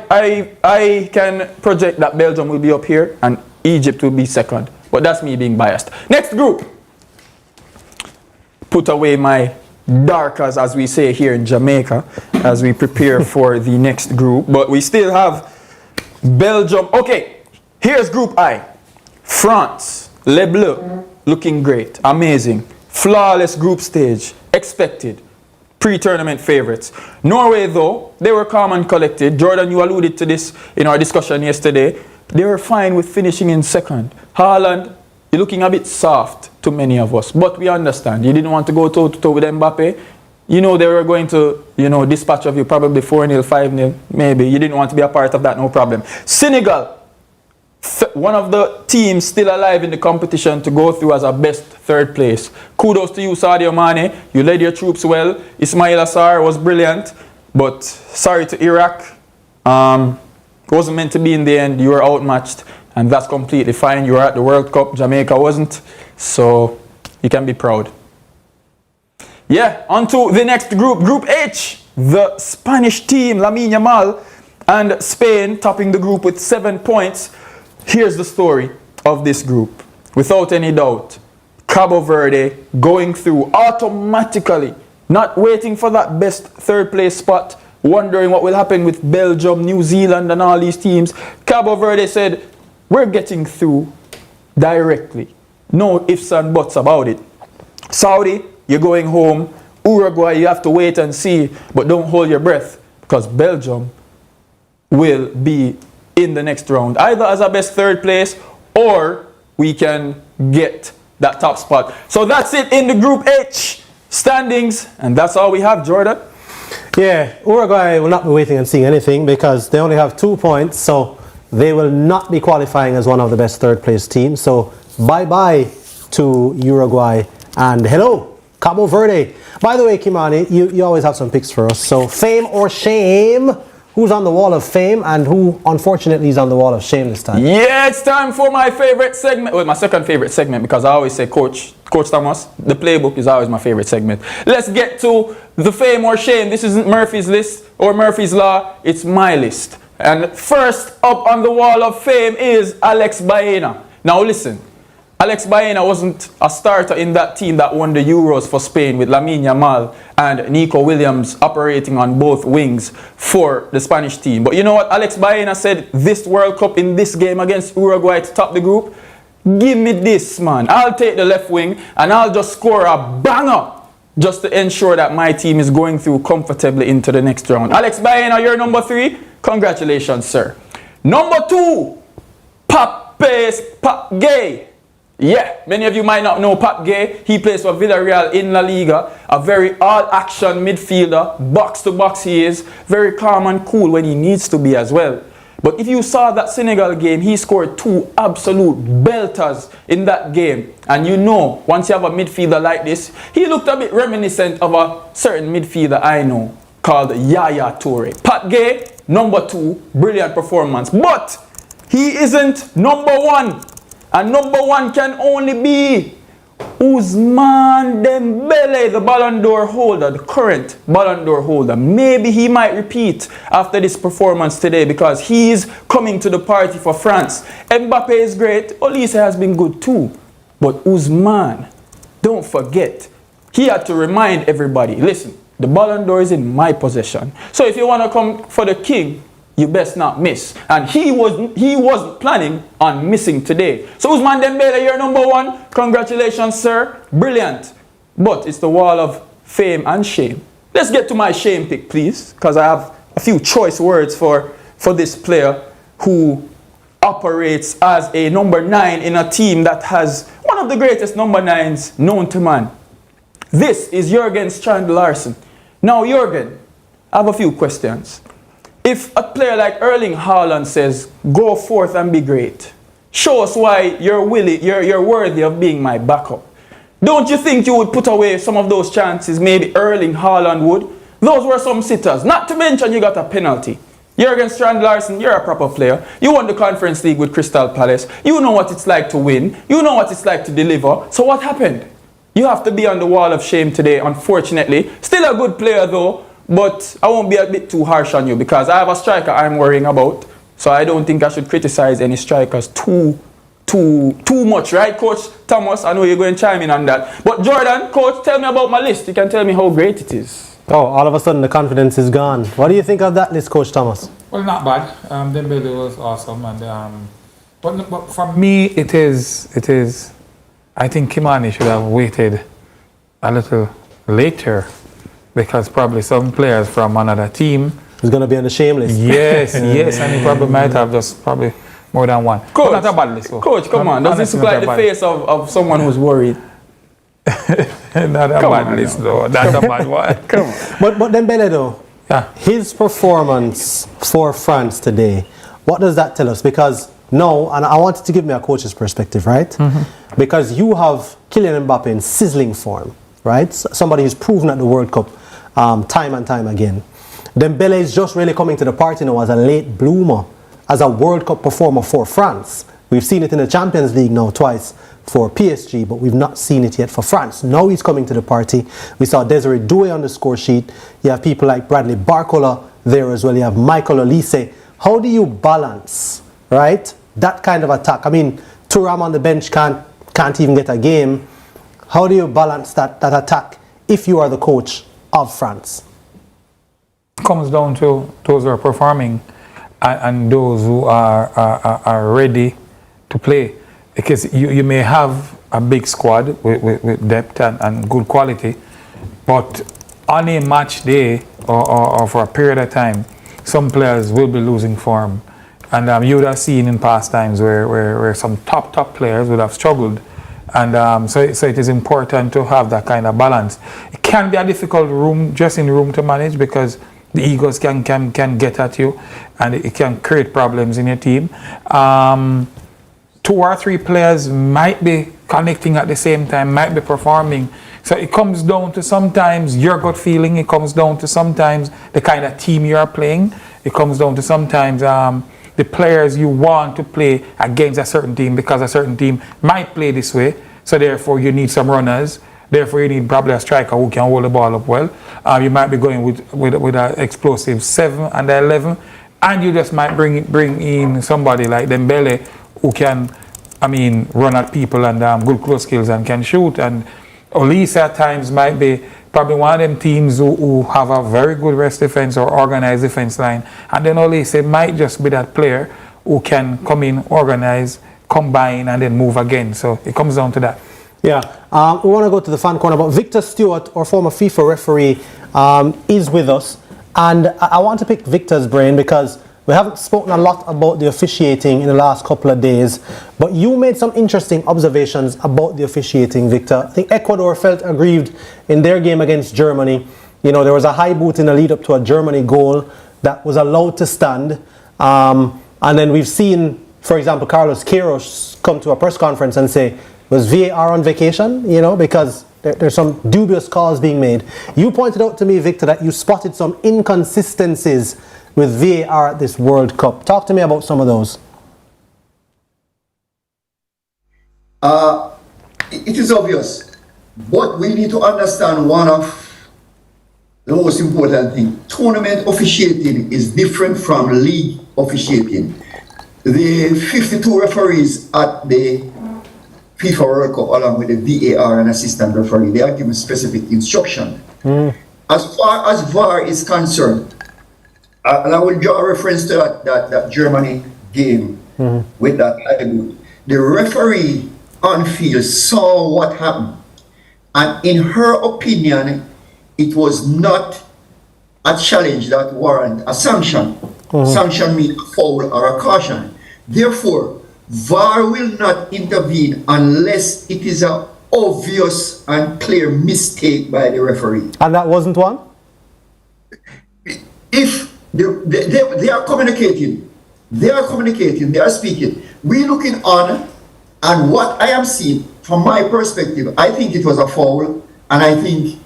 can project that Belgium will be up here and Egypt will be second. But that's me being biased. Next group. Put away my darkers, as we say here in Jamaica, as we prepare for the next group. But we still have Belgium. Okay, here's Group I. France, Le Bleu, looking great, amazing. Flawless group stage, expected, pre-tournament favorites. Norway, though, they were calm and collected. Jordan, you alluded to this in our discussion yesterday. They were fine with finishing in second. Haaland, you're looking a bit soft to many of us, but we understand. You didn't want to go toe-to-toe with Mbappe. You know they were going to, dispatch of you probably 4-0, 5-0, maybe. You didn't want to be a part of that, no problem. Senegal, one of the teams still alive in the competition to go through as a best third place. Kudos to you, Sadio Mane. You led your troops well. Ismail Assar was brilliant, but sorry to Iraq. Wasn't meant to be in the end. You were outmatched, and that's completely fine. You were at the World Cup. Jamaica wasn't, so you can be proud. Yeah, on to the next group. Group H, the Spanish team, Lamine Yamal, and Spain topping the group with 7 points. Here's the story of this group. Without any doubt, Cabo Verde going through automatically, not waiting for that best third place spot, wondering what will happen with Belgium, New Zealand and all these teams. Cabo Verde said, we're getting through directly. No ifs and buts about it. Saudi, you're going home. Uruguay, you have to wait and see, but don't hold your breath because Belgium will be in the next round, either as a best third place or we can get that top spot. So that's it in the Group H standings, and that's all we have, Jordan. Yeah, Uruguay will not be waiting and seeing anything because they only have 2 points, so they will not be qualifying as one of the best third place teams. So bye-bye to Uruguay and hello, Cabo Verde. By the way, Kimani, you always have some picks for us. So fame or shame? Who's on the wall of fame and who, unfortunately, is on the wall of shame this time? Yeah, it's time for my favorite segment. Well, my second favorite segment because I always say Coach Thomas, the playbook is always my favorite segment. Let's get to the fame or shame. This isn't Murphy's list or Murphy's Law. It's my list. And first up on the wall of fame is Alex Baena. Now listen. Alex Baena wasn't a starter in that team that won the Euros for Spain with Lamine Yamal and Nico Williams operating on both wings for the Spanish team. But you know what Alex Baena said this World Cup in this game against Uruguay to top the group? Give me this, man. I'll take the left wing and I'll just score a banger just to ensure that my team is going through comfortably into the next round. Alex Baena, you're number 3. Congratulations, sir. Number 2, Pap Gay. Yeah, many of you might not know Pap Gay. He plays for Villarreal in La Liga. A very all-action midfielder. Box-to-box he is. Very calm and cool when he needs to be as well. But if you saw that Senegal game, he scored 2 absolute belters in that game. And you know, once you have a midfielder like this, he looked a bit reminiscent of a certain midfielder I know called Yaya Toure. Pap Gay, number 2, brilliant performance. But he isn't number 1. And number 1 can only be Ousmane Dembele, the Ballon d'Or holder, the current Ballon d'Or holder. Maybe he might repeat after this performance today because he's coming to the party for France. Mbappe is great. Olise has been good too. But Ousmane, don't forget, he had to remind everybody, listen, the Ballon d'Or is in my possession. So if you want to come for the king, you best not miss. And he wasn't planning on missing today. So Ousmane Dembele, you're number 1. Congratulations, sir. Brilliant. But it's the wall of fame and shame. Let's get to my shame pick, please, because I have a few choice words for this player who operates as a number 9 in a team that has one of the greatest number 9s known to man. This is Jürgen Strand-Larsen. Now, Jürgen, I have a few questions. If a player like Erling Haaland says, go forth and be great, show us why you're worthy of being my backup. Don't you think you would put away some of those chances maybe Erling Haaland would? Those were some sitters. Not to mention you got a penalty. Jürgen Strand-Larsen, you're a proper player. You won the Conference League with Crystal Palace. You know what it's like to win. You know what it's like to deliver. So what happened? You have to be on the wall of shame today, unfortunately. Still a good player though. But I won't be a bit too harsh on you because I have a striker I'm worrying about. So I don't think I should criticize any strikers too much, right, Coach Thomas? I know you're going to chime in on that. But Jordan, Coach, tell me about my list. You can tell me how great it is. Oh, all of a sudden the confidence is gone. What do you think of that list, Coach Thomas? Well, not bad. Dembele was awesome. And but for me, it is. I think Kimani should have waited a little later. Because probably some players from another team is going to be on the shame list. Yes, yes, and he probably might have just probably more than one. Coach, but not a bad list. So. Coach, come on. Does this look like the face of someone who's worried? Not a bad list, though. That's a bad one. Come on. But Dembele, though, his performance for France today, what does that tell us? Because, no, and I wanted to give me a coach's perspective, right? Mm-hmm. Because you have Kylian Mbappe in sizzling form, right? Somebody who's proven at the World Cup time and time again. Dembele is just really coming to the party now as a late bloomer, as a World Cup performer for France. We've seen it in the Champions League now twice for PSG, but we've not seen it yet for France. Now he's coming to the party. We saw Desiree Doué on the score sheet. You have people like Bradley Barcola there as well. You have Michael Olise. How do you balance, right, that kind of attack? I mean, Thuram on the bench can't even get a game. How do you balance that attack if you are the coach of France? It comes down to those who are performing and those who are ready to play. Because you may have a big squad with depth and good quality, but on a match day or for a period of time, some players will be losing form. And you would have seen in past times where some top players would have struggled. And so it is important to have that kind of balance. It can be a difficult dressing room to manage because the egos can get at you and it can create problems in your team. 2 or 3 players might be connecting at the same time, might be performing. So it comes down to sometimes your gut feeling. It comes down to sometimes the kind of team you are playing. It comes down to sometimes the players you want to play against a certain team because a certain team might play this way. So therefore you need some runners. Therefore you need probably a striker who can hold the ball up well. You might be going with an explosive 7 and 11. And you just might bring in somebody like Dembele who can, run at people and good close skills and can shoot. And Olise at times might be probably one of them teams who have a very good rest defense or organized defense line. And then Olise might just be that player who can come in, organize, combine, and then move again. So it comes down to that. Yeah, we want to go to the fan corner, but Victor Stewart, our former FIFA referee, is with us. And I want to pick Victor's brain because we haven't spoken a lot about the officiating in the last couple of days, but you made some interesting observations about the officiating, Victor. I think Ecuador felt aggrieved in their game against Germany. You know, there was a high boot in the lead up to a Germany goal that was allowed to stand. And then we've seen, for example, Carlos Queiroz come to a press conference and say, was VAR on vacation? You know, because there's some dubious calls being made. You pointed out to me, Victor, that you spotted some inconsistencies with VAR at this World Cup. Talk to me about some of those. It is obvious, but we need to understand one of the most important things. Tournament officiating is different from league officiating. The 52 referees at the FIFA World Cup, along with the VAR and assistant referee, they are given specific instruction. As far as VAR is concerned, and I will draw a reference to that Germany game with that high boot. The referee on field saw what happened, and in her opinion, it was not a challenge that warrant a sanction. Sanction means a foul or a caution. Therefore, VAR will not intervene unless it is an obvious and clear mistake by the referee. And that wasn't one? If they are communicating, they are speaking. We're looking on, and what I am seeing from my perspective, I think it was a foul, and I think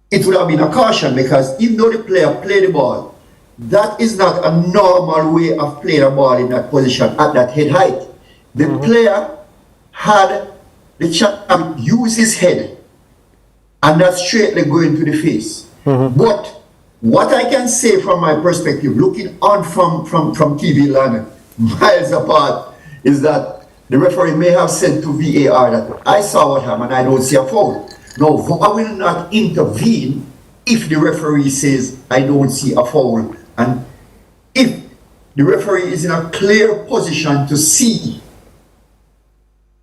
it would have been a caution because even though the player played the ball, that is not a normal way of playing a ball in that position at that head height. The player had the chance to use his head and not straightly going to the face. But what I can say from my perspective, looking on from TV land, miles apart, is that the referee may have said to VAR that I saw what happened, I don't see a foul. No, VAR will not intervene if the referee says I don't see a foul. And if the referee is in a clear position to see,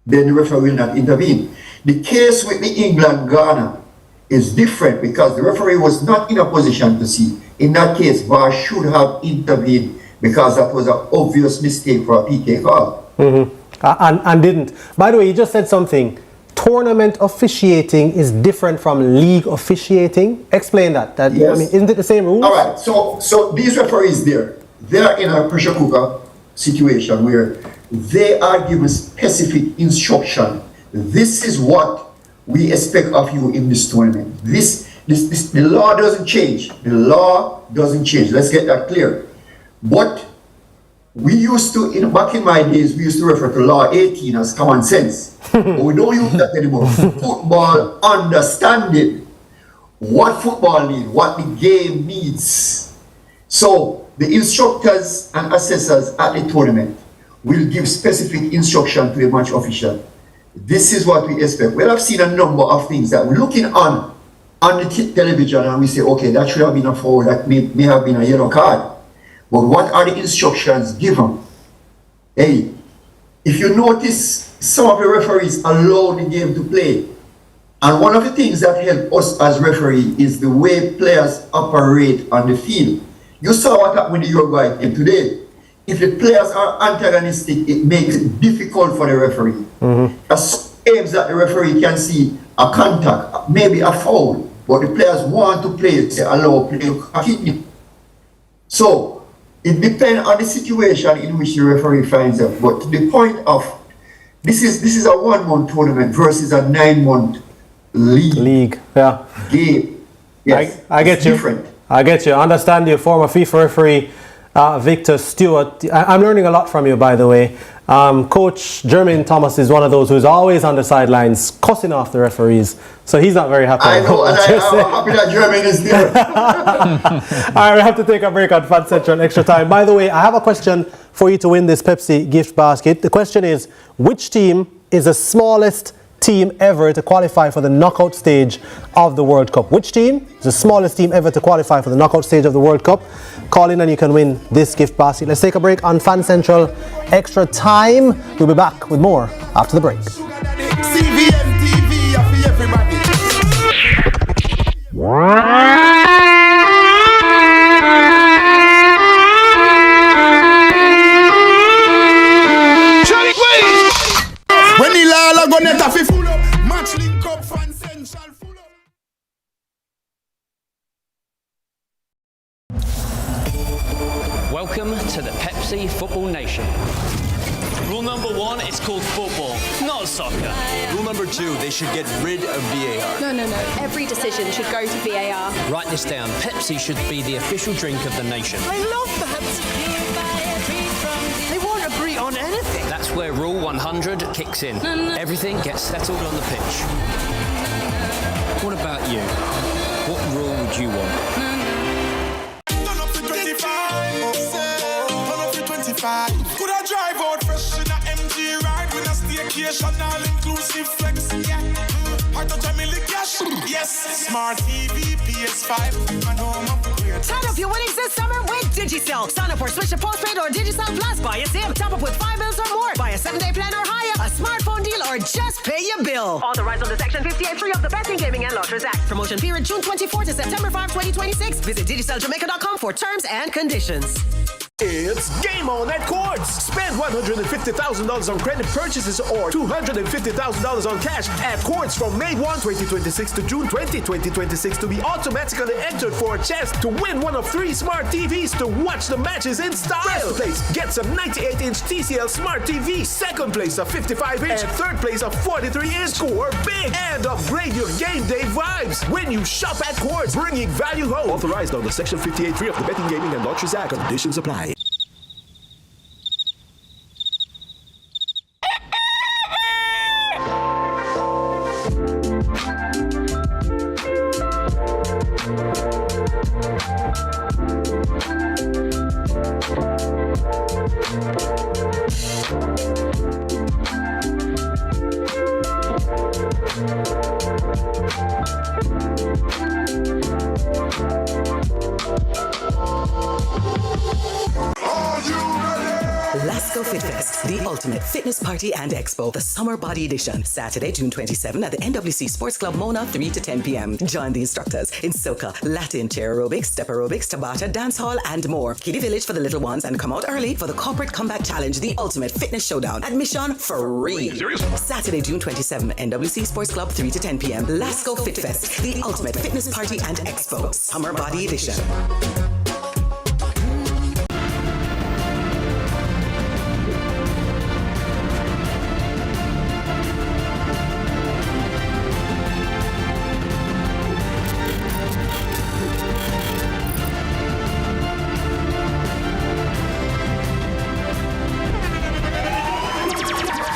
then the referee will not intervene. The case with the England-Ghana is different because the referee was not in a position to see. In that case, VAR should have intervened because that was an obvious mistake for a PK call. And didn't. By the way, you just said something. Tournament officiating is different from league officiating. Explain that. Yes. I mean, isn't it the same rules? All right. So these referees they're in a pressure cooker situation where they are given specific instruction. This is what we expect of you in this tournament. The law doesn't change. The law doesn't change. Let's get that clear. But we used to, back in my days, we used to refer to law 18 as common sense. But we don't use that anymore. Football understanding. What football needs, what the game needs. So the instructors and assessors at the tournament will give specific instruction to the match official. This is what we expect. Well, I've seen a number of things that we're looking on the television and we say, okay, that should have been a foul, that may have been a yellow card. But what are the instructions given? Hey, if you notice, some of the referees allow the game to play. And one of the things that help us as referee is the way players operate on the field. You saw what happened with the Uruguay game today. If the players are antagonistic, it makes it difficult for the referee. As games that the referee can see a contact, maybe a foul, but the players want to play, say allow play to continue. So it depends on the situation in which the referee finds out. But to the point of this is a 1-month tournament versus a 9-month league game. Yes, I get you. Different. I get you. I understand you, former FIFA referee Victor Stewart. I'm learning a lot from you, by the way. Coach Jermaine Thomas is one of those who's always on the sidelines cussing off the referees. So he's not very happy. I know, and I'm happy that Jermaine is there. All right, we have to take a break on Fan Central Extra Time. By the way, I have a question for you to win this Pepsi gift basket. The question is, which team is the smallest team ever to qualify for the knockout stage of the World Cup? Which team is the smallest team ever to qualify for the knockout stage of the World Cup? Call in and you can win this gift basket. Let's take a break on Fan Central Extra Time. We'll be back with more after the break. CVM TV for everybody. When the la gonna have to full up, match link up, Fan Central full up. Welcome to the Pepsi Football Nation. Rule number 1, it's called football, not soccer. Rule number 2, they should get rid of VAR. No. Every decision should go to VAR. Write this down. Pepsi should be the official drink of the nation. I love Pepsi. They won't agree on anything. That's where Rule 100 kicks in. Everything gets settled on the pitch. What about you? What rule would you want? Turn up to 25. Turn up to 25. Could I drive out fresh in a MG ride with a staycation all inclusive flex? Yeah. Heart touch a million cash. Yes. Smart TV, PS5. And home upgrade. Turn up your winnings this summer with Digicel. Sign up or switch to postpaid or Digicel Plus. Buy a SIM. Top up with 5 bills or more. Buy a 7-day plan or higher. A smartphone deal or just pay your bill. Authorized under Section 58.3 of the Betting, Gaming and Lotteries Act. Promotion period June 24 to September 5, 2026. Visit DigicelJamaica.com for terms and conditions. It's game on at Quartz. Spend $150,000 on credit purchases or $250,000 on cash at Quartz from May 1, 2026 to June 20, 2026 to be automatically entered for a chance to win one of 3 smart TVs to watch the matches in style. First place gets a 98-inch TCL Smart TV. Second place a 55-inch. And third place a 43-inch. Score big and upgrade your game day vibes when you shop at Quartz, bringing value home. Authorized under Section 58.3 of the Betting, Gaming and Lotteries Act. Conditions apply. Let's Go Fit Fest, the ultimate fitness party and expo, the summer body edition. Saturday, June 27 at the NWC Sports Club Mona, 3 to 10 p.m. Join the instructors in soca, Latin, chair aerobics, step aerobics, Tabata, dance hall, and more. Kiddie Village for the little ones and come out early for the Corporate Combat Challenge, the ultimate fitness showdown. Admission free. Saturday, June 27, NWC Sports Club, 3 to 10 p.m. Let's Go Fit Fest, the ultimate fitness party and expo, summer body edition.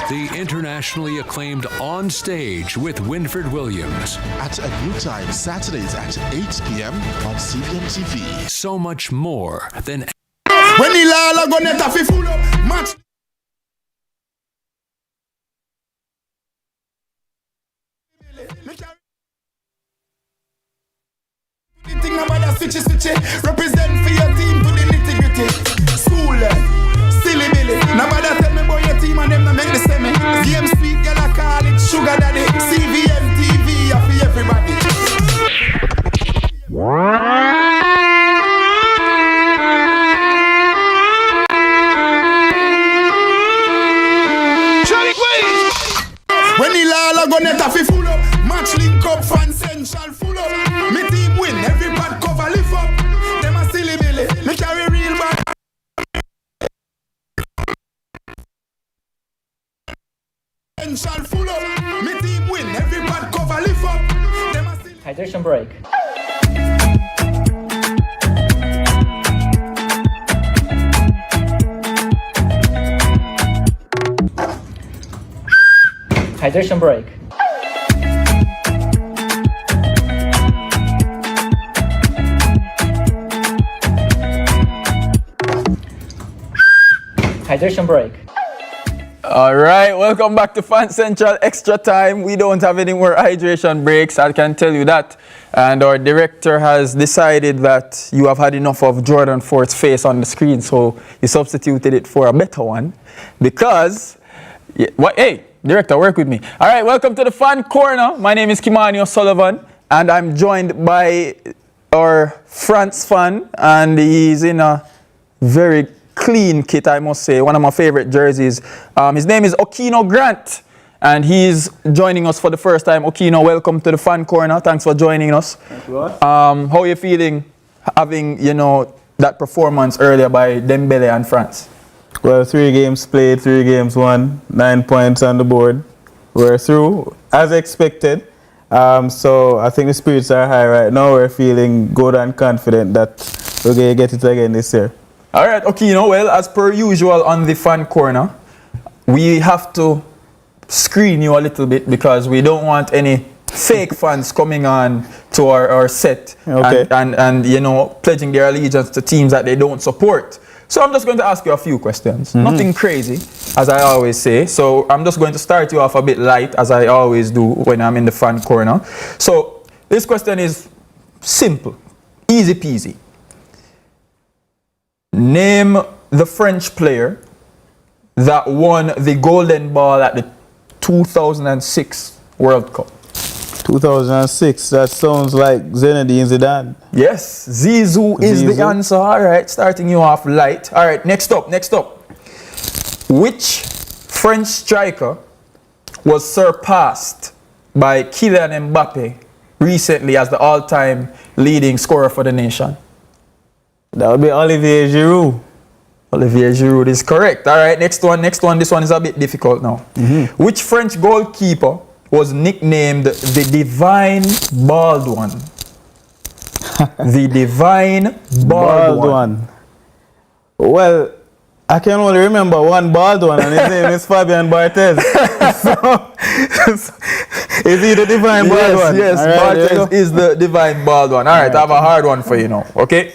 The internationally acclaimed On Stage with Winford Williams. At a new time, Saturdays at 8 p.m. on CVM TV. So much more than... When the la gonna have to full up match. Represent for your team to the nitty gritty. School silly billy. Nobody tell me about your team and them to make the semi. Game sweet, girl I call it sugar daddy. CVM TV for everybody. Charlie, please. When the la gonna have to full up match link up fan central full up. Me team win, every bad cover lift up. Them a silly billy, me carry real bad. Central full up, me team win, every bad cover lift up. Them a silly. Hydration break. Hydration break. Hydration break. All right, welcome back to Fan Central Extra Time. We don't have any more hydration breaks, I can tell you that. And our director has decided that you have had enough of Jordan Fort's face on the screen, so he substituted it for a better one. Because, hey, director, work with me. All right, welcome to the Fan Corner. My name is Kimani O'Sullivan, and I'm joined by our France fan, and he's in a very clean kit, I must say, one of my favorite jerseys. His name is Okino Grant, and he's joining us for the first time. Okino, welcome to the Fan Corner. Thanks for joining us. Thank you. How are you feeling having, that performance earlier by Dembele and France? Well, 3 games played, 3 games won, 9 points on the board. We're through as expected. So I think the spirits are high right now. We're feeling good and confident that we're going to get it again this year. All right, Okino, well, as per usual on the Fan Corner, we have to screen you a little bit because we don't want any fake fans coming on to our set and pledging their allegiance to teams that they don't support. So I'm just going to ask you a few questions. Nothing crazy, as I always say. So I'm just going to start you off a bit light, as I always do when I'm in the Fan Corner. So this question is simple, easy peasy. Name the French player that won the Golden Ball at the 2006 World Cup. 2006, that sounds like Zinedine Zidane. Yes, Zizou is the answer. All right, starting you off light. All right, next up. Which French striker was surpassed by Kylian Mbappe recently as the all-time leading scorer for the nation? That would be Olivier Giroud. Olivier Giroud is correct. All right, next one. This one is a bit difficult now. Which French goalkeeper was nicknamed the Divine Bald One? The Divine Bald One. Well, I can only remember one bald one, and his name is Fabian Barthez. Is he the Divine Bald One? Yes, right, Barthez is the Divine Bald One. All right, I have a hard one for you now, okay?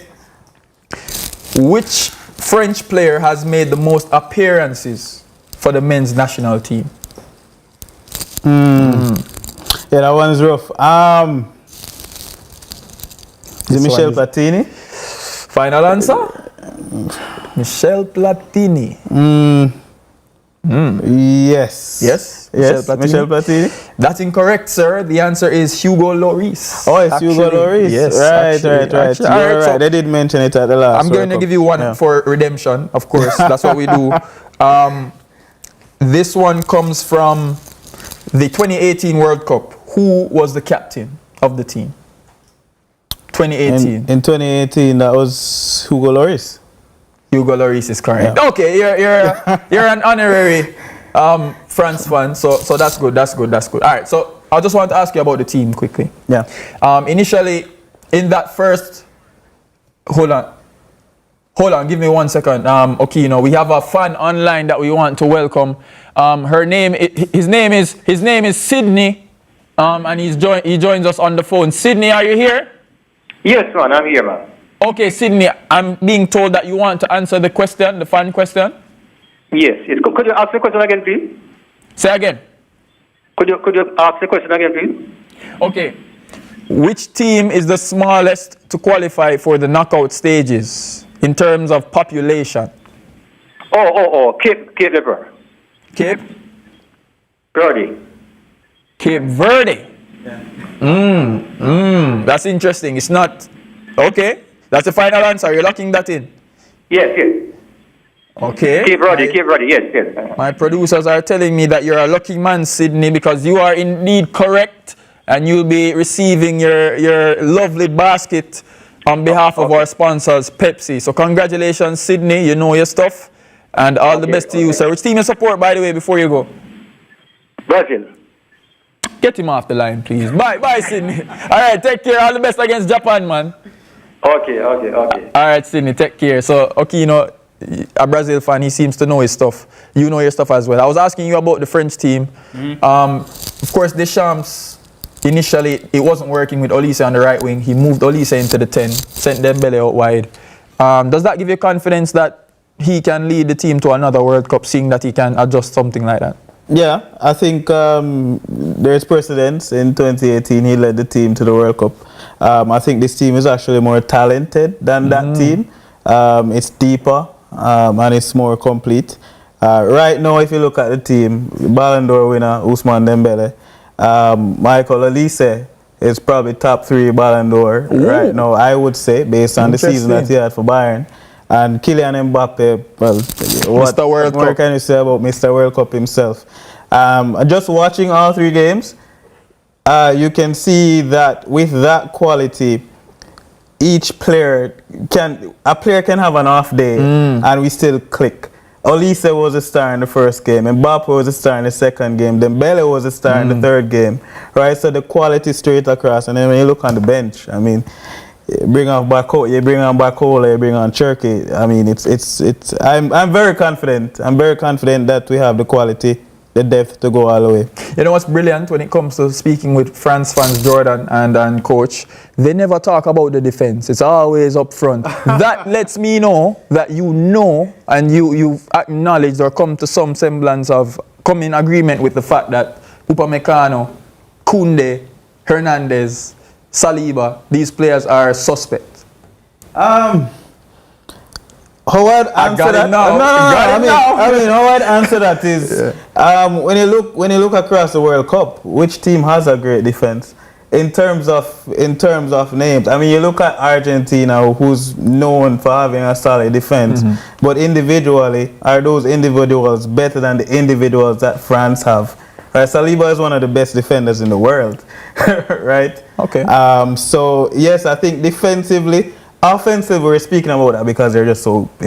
Which French player has made the most appearances for the men's national team? Yeah, that one's rough. Is it Michel Platini? Final answer? Michel Platini. Yes. Yes? Michel Platini. That's incorrect, sir. The answer is Hugo Lloris. Oh, it's Hugo Lloris. Yes. Right. All right, so they did mention it at the last. I'm going to give you one for redemption, of course. That's what we do. This one comes from the 2018 World Cup. Who was the captain of the team? 2018. In 2018, that was Hugo Lloris. Hugo Lloris is correct. Yeah. Okay, you're an honorary France fan, so that's good. All right, so I just want to ask you about the team quickly. Yeah. Initially, in that first, hold on. Hold on, give me 1 second. Okay, we have a fan online that we want to welcome. His name is Sydney, and he joins us on the phone. Sydney, are you here? Yes, man, I'm here, man. Okay, Sydney, I'm being told that you want to answer the question, the fan question. Yes. Could you ask the question again, please? Say again. Could you ask the question again, please? Okay. Which team is the smallest to qualify for the knockout stages in terms of population? Cape Verde. Cape Verde. Cape Verde. That's interesting. It's not okay. That's the final answer. You're locking that in. Yes. Okay. Cape Verde. Yes. My producers are telling me that you're a lucky man, Sydney, because you are indeed correct, and you'll be receiving your lovely basket on behalf of our sponsors, Pepsi. So congratulations, Sydney. You know your stuff, and all the best to you, sir. Which team you support, by the way, before you go? Brazil. Get him off the line, please. Bye, Sydney. All right, take care. All the best against Japan, man. Okay. All right, Sydney, take care. So, okay, a Brazil fan, he seems to know his stuff. You know your stuff as well. I was asking you about the French team. Of course, Deschamps, initially, it wasn't working with Olise on the right wing. He moved Olise into the 10, sent Dembele out wide. Does that give you confidence that he can lead the team to another World Cup, seeing that he can adjust something like that? Yeah, I think there's precedence. In 2018, he led the team to the World Cup. I think this team is actually more talented than that team. It's deeper and it's more complete. Right now, if you look at the team, Ballon d'Or winner Ousmane Dembele, Michael Olise is probably top 3 Ballon d'Or right now, I would say, based on the season that he had for Bayern. And Kylian Mbappe, well, what more can you say about Mr. World Cup himself? Just watching all 3 games, you can see that with that quality, each player can have an off day and we still click. Olise was a star in the first game, Mbappe was a star in the second game, Dembele was a star in the third game, right? So the quality straight across, and then when you look on the bench, I mean, you bring on Bakola, you bring on Cherki. I mean, I'm very confident. I'm very confident that we have the quality, the depth to go all the way. You know what's brilliant when it comes to speaking with France fans, Jordan and coach? They never talk about the defense. It's always up front. That lets me know that you know and you've acknowledged or come to some semblance of come in agreement with the fact that Upamecano, Koundé, Hernandez, Saliba, these players are suspect. How I'd answer that? I mean, how I'd answer that is when you look across the World Cup, which team has a great defense in terms of names? I mean, you look at Argentina, who's known for having a solid defense, but individually, are those individuals better than the individuals that France have? Saliba is one of the best defenders in the world, right? Okay. So yes, I think defensively. Offensively, we're speaking about that because it's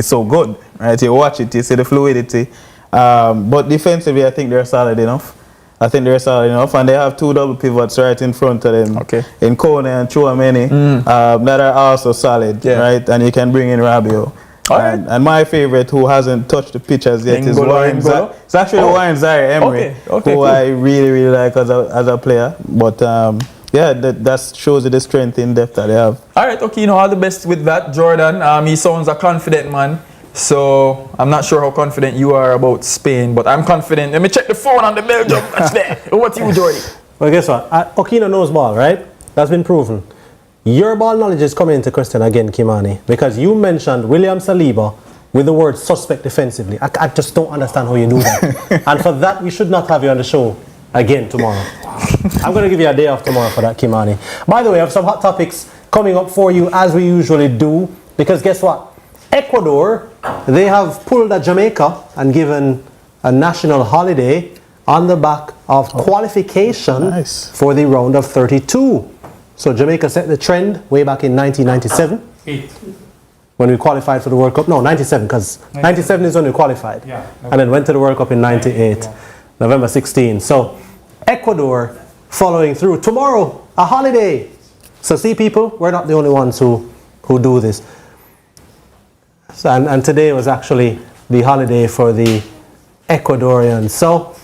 so good, right? You watch it, you see the fluidity. But defensively, I think they're solid enough. And they have 2 double pivots right in front of them. Okay. In Kone and Chouameni, that are also solid, right? And you can bring in Rabiot. And my favorite, who hasn't touched the pitch as yet, is Warren Zaire. It's actually Warren Zaire Emery, who I really like as a player. But yeah, that shows you the strength in depth that they have. All right, okay, all the best with that, Jordan. He sounds a confident man. So I'm not sure how confident you are about Spain, but I'm confident. Let me check the phone on the Belgium match there. What you, Jordy? Well, guess what? Okino knows ball, right? That's been proven. Your ball knowledge is coming into question again, Kimani, because you mentioned William Saliba with the word suspect defensively. I just don't understand how you do that. And for that, we should not have you on the show again tomorrow. I'm going to give you a day off tomorrow for that, Kimani. By the way, I have some hot topics coming up for you as we usually do, because guess what? Ecuador, they have pulled a Jamaica and given a national holiday on the back of qualification for the round of 32. So Jamaica set the trend way back in 1997. When we qualified for the World Cup. No, 97, because 97 is when we qualified. Yeah, and then went to the World Cup in 98, November 16. So Ecuador following through. Tomorrow, a holiday. So see, people, we're not the only ones who do this. And today was actually the holiday for the Ecuadorians. So,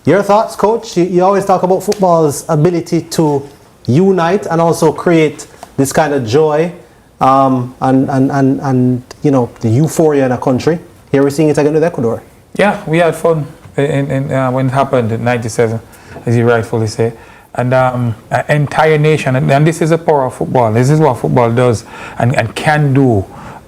your thoughts, Coach? You always talk about football's ability to unite and also create this kind of joy and you know, the euphoria in a country. Here we're seeing it again with Ecuador. Yeah, we had fun when it happened in '97, as you rightfully say. And an entire nation, and this is the power of football. This is what football does and can do.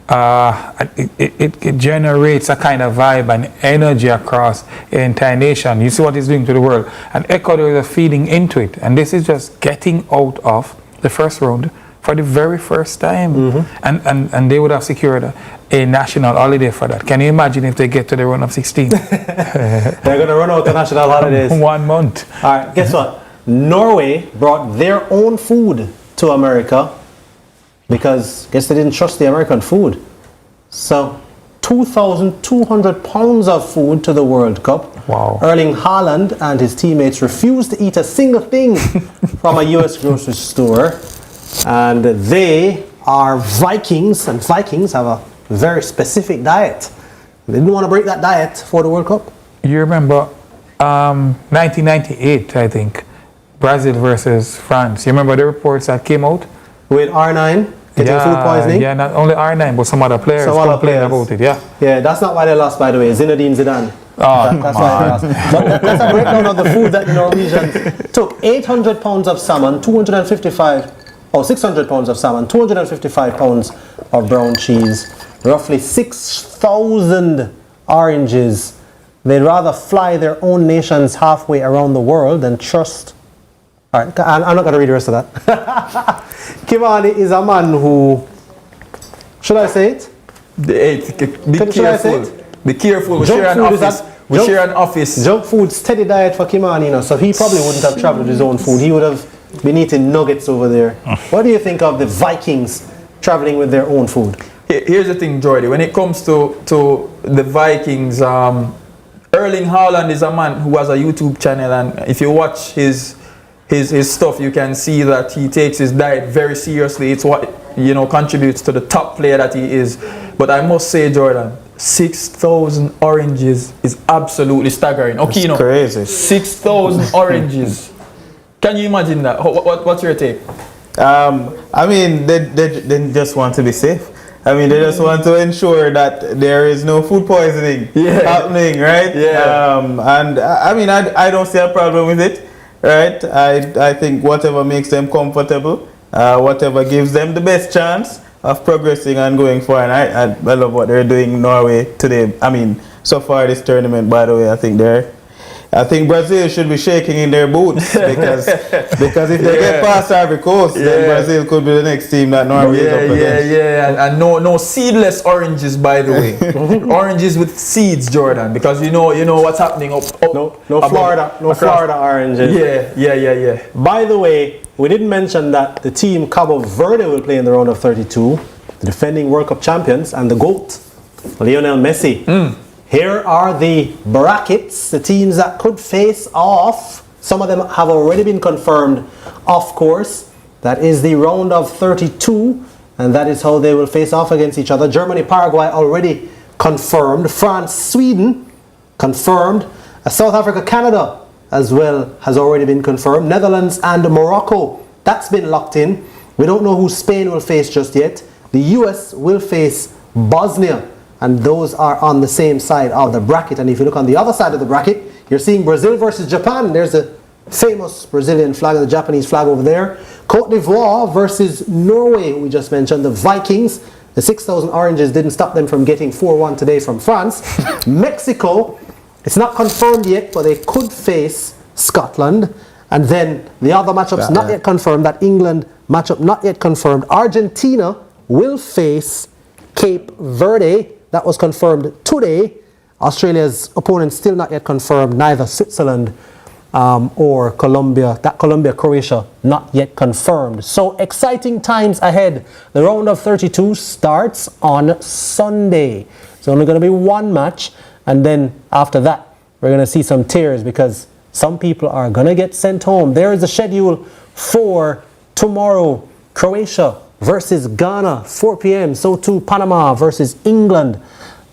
It generates a kind of vibe and energy across the entire nation. You see what it's doing to the world. And Ecuador is feeding into it. And this is just getting out of the first round for the very first time. And they would have secured a national holiday for that. Can you imagine if they get to the round of 16? They're going to run out of national holidays. 1 month. All right, guess what? Norway brought their own food to America because I guess they didn't trust the American food. So 2,200 pounds of food to the World Cup. Wow. Erling Haaland and his teammates refused to eat a single thing from a US grocery store. And they are Vikings, and Vikings have a very specific diet. They didn't want to break that diet for the World Cup. You remember 1998, I think, Brazil versus France. You remember the reports that came out? With R9 getting food poisoning? Yeah, not only R9, but some other players complained about it, yeah. Yeah, that's not why they lost, by the way. Zinedine Zidane. Oh, That's why they lost. But that's a breakdown of the food that the Norwegians took. 800 pounds of salmon, 600 pounds of salmon, 255 pounds of brown cheese, roughly 6,000 oranges. They'd rather fly their own nations halfway around the world than trust. All right, I'm not going to read the rest of that. Kimani is a man who, should I say it? Be careful. Be careful. We share an office. Junk food, steady diet for Kimani, you know, so he probably wouldn't have traveled with his own food. He would have been eating nuggets over there. What do you think of the Vikings traveling with their own food? Here's the thing, Jordy. When it comes to the Vikings, Erling Haaland is a man who has a YouTube channel, and if you watch his stuff, you can see that he takes his diet very seriously. It's what, you know, contributes to the top player that he is. But I must say, Jordan, 6,000 oranges is absolutely staggering. Okay, you know, crazy. 6,000 oranges. Can you imagine that? What's your take? I mean, they just want to be safe. I mean, they just want to ensure that there is no food poisoning happening, right? Yeah. And I mean, I don't see a problem with it, right? I think whatever makes them comfortable, whatever gives them the best chance of progressing and going forward. And I love what they're doing in Norway today. I mean, so far this tournament, by the way, I think Brazil should be shaking in their boots because if they get past Ivory Coast, then Brazil could be the next team that Norway is up against. And no seedless oranges, by the way. Oranges with seeds, Jordan, because you know what's happening up Florida oranges. Yeah. By the way, we didn't mention that the team Cabo Verde will play in the round of 32, the defending World Cup champions, and the GOAT, Lionel Messi. Here are the brackets, the teams that could face off. Some of them have already been confirmed, of course. That is the round of 32, and that is how they will face off against each other. Germany, Paraguay already confirmed. France, Sweden confirmed. South Africa, Canada as well has already been confirmed. Netherlands and Morocco, that's been locked in. We don't know who Spain will face just yet. The US will face Bosnia. And those are on the same side of the bracket. And if you look on the other side of the bracket, you're seeing Brazil versus Japan. There's the famous Brazilian flag and the Japanese flag over there. Cote d'Ivoire versus Norway, we just mentioned. The Vikings, the 6,000 oranges didn't stop them from getting 4-1 today from France. Mexico, it's not confirmed yet, but they could face Scotland. And then the other matchups not yet confirmed. That England matchup not yet confirmed. Argentina will face Cape Verde. That was confirmed today. Australia's opponent still not yet confirmed, neither Switzerland or Colombia. That Colombia-Croatia not yet confirmed. So exciting times ahead. The round of 32 starts on Sunday. It's only going to be one match, and then after that, we're going to see some tears because some people are going to get sent home. There is a schedule for tomorrow. Croatia versus Ghana, 4 p.m. So too Panama versus England.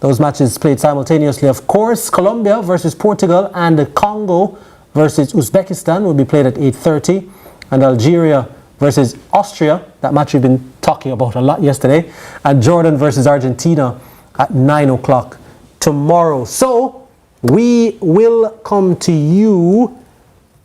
Those matches played simultaneously. Of course, Colombia versus Portugal and the Congo versus Uzbekistan will be played at 8:30. And Algeria versus Austria, that match we've been talking about a lot yesterday. And Jordan versus Argentina at 9 o'clock tomorrow. So we will come to you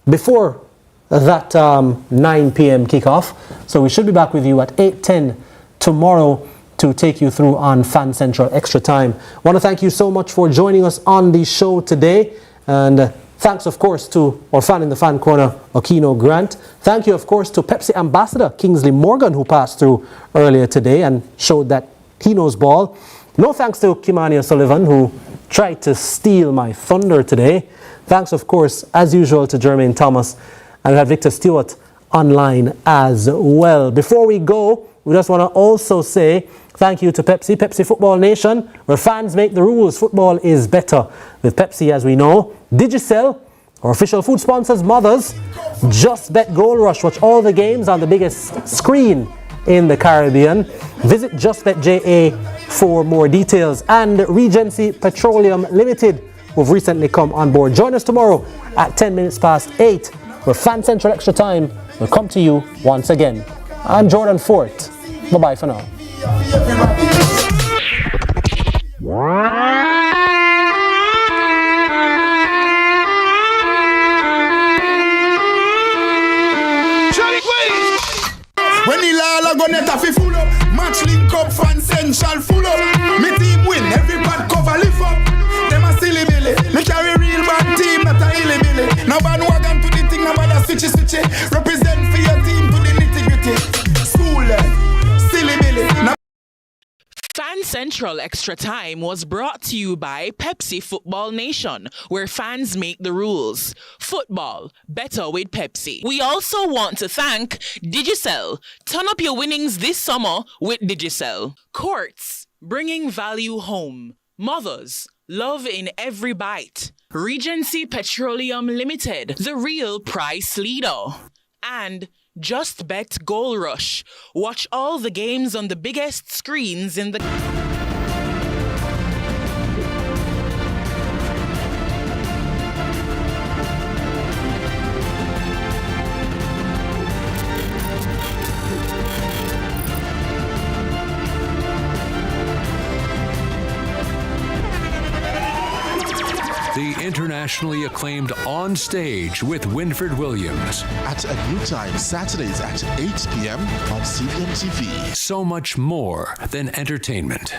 before that 9 p.m. kickoff. So we should be back with you at 8:10 tomorrow to take you through on Fan Central Extra Time. I want to thank you so much for joining us on the show today. And thanks, of course, to our fan in the fan corner, Okino Grant. Thank you, of course, to Pepsi Ambassador Kingsley Morgan, who passed through earlier today and showed that he knows ball. No thanks to Kimani O'Sullivan, who tried to steal my thunder today. Thanks, of course, as usual, to Jermaine Thomas. And we have Victor Stewart online as well. Before we go, we just want to also say thank you to Pepsi, Pepsi Football Nation, where fans make the rules. Football is better with Pepsi, as we know. Digicel, our official food sponsors, Mothers, Just Bet Gold Rush. Watch all the games on the biggest screen in the Caribbean. Visit JustBetJA for more details. And Regency Petroleum Limited, who've recently come on board. Join us tomorrow at 10 minutes past 8, where Fan Central Extra Time will come to you once again. I'm Jordan Fort. Bye-bye for now. When the Lala go net fi full up, match link up, Fan Central full up. Me team win, every bad cover lift up. Them a silly billy, me carry real bad team, not a hilly billy. Now bandwagon to the thing, now bother switchy. Represent for your team to the nitty gritty. School, silly billy. Fan Central Extra Time was brought to you by Pepsi Football Nation, where fans make the rules. Football, better with Pepsi. We also want to thank Digicel. Turn up your winnings this summer with Digicel. Courts, bringing value home. Mothers, love in every bite. Regency Petroleum Limited, the real price leader. And Just Bet Goal Rush. Watch all the games on the biggest screens in the... The internationally acclaimed On Stage with Winford Williams. At a new time, Saturdays at 8 p.m. on CVM TV. So much more than entertainment.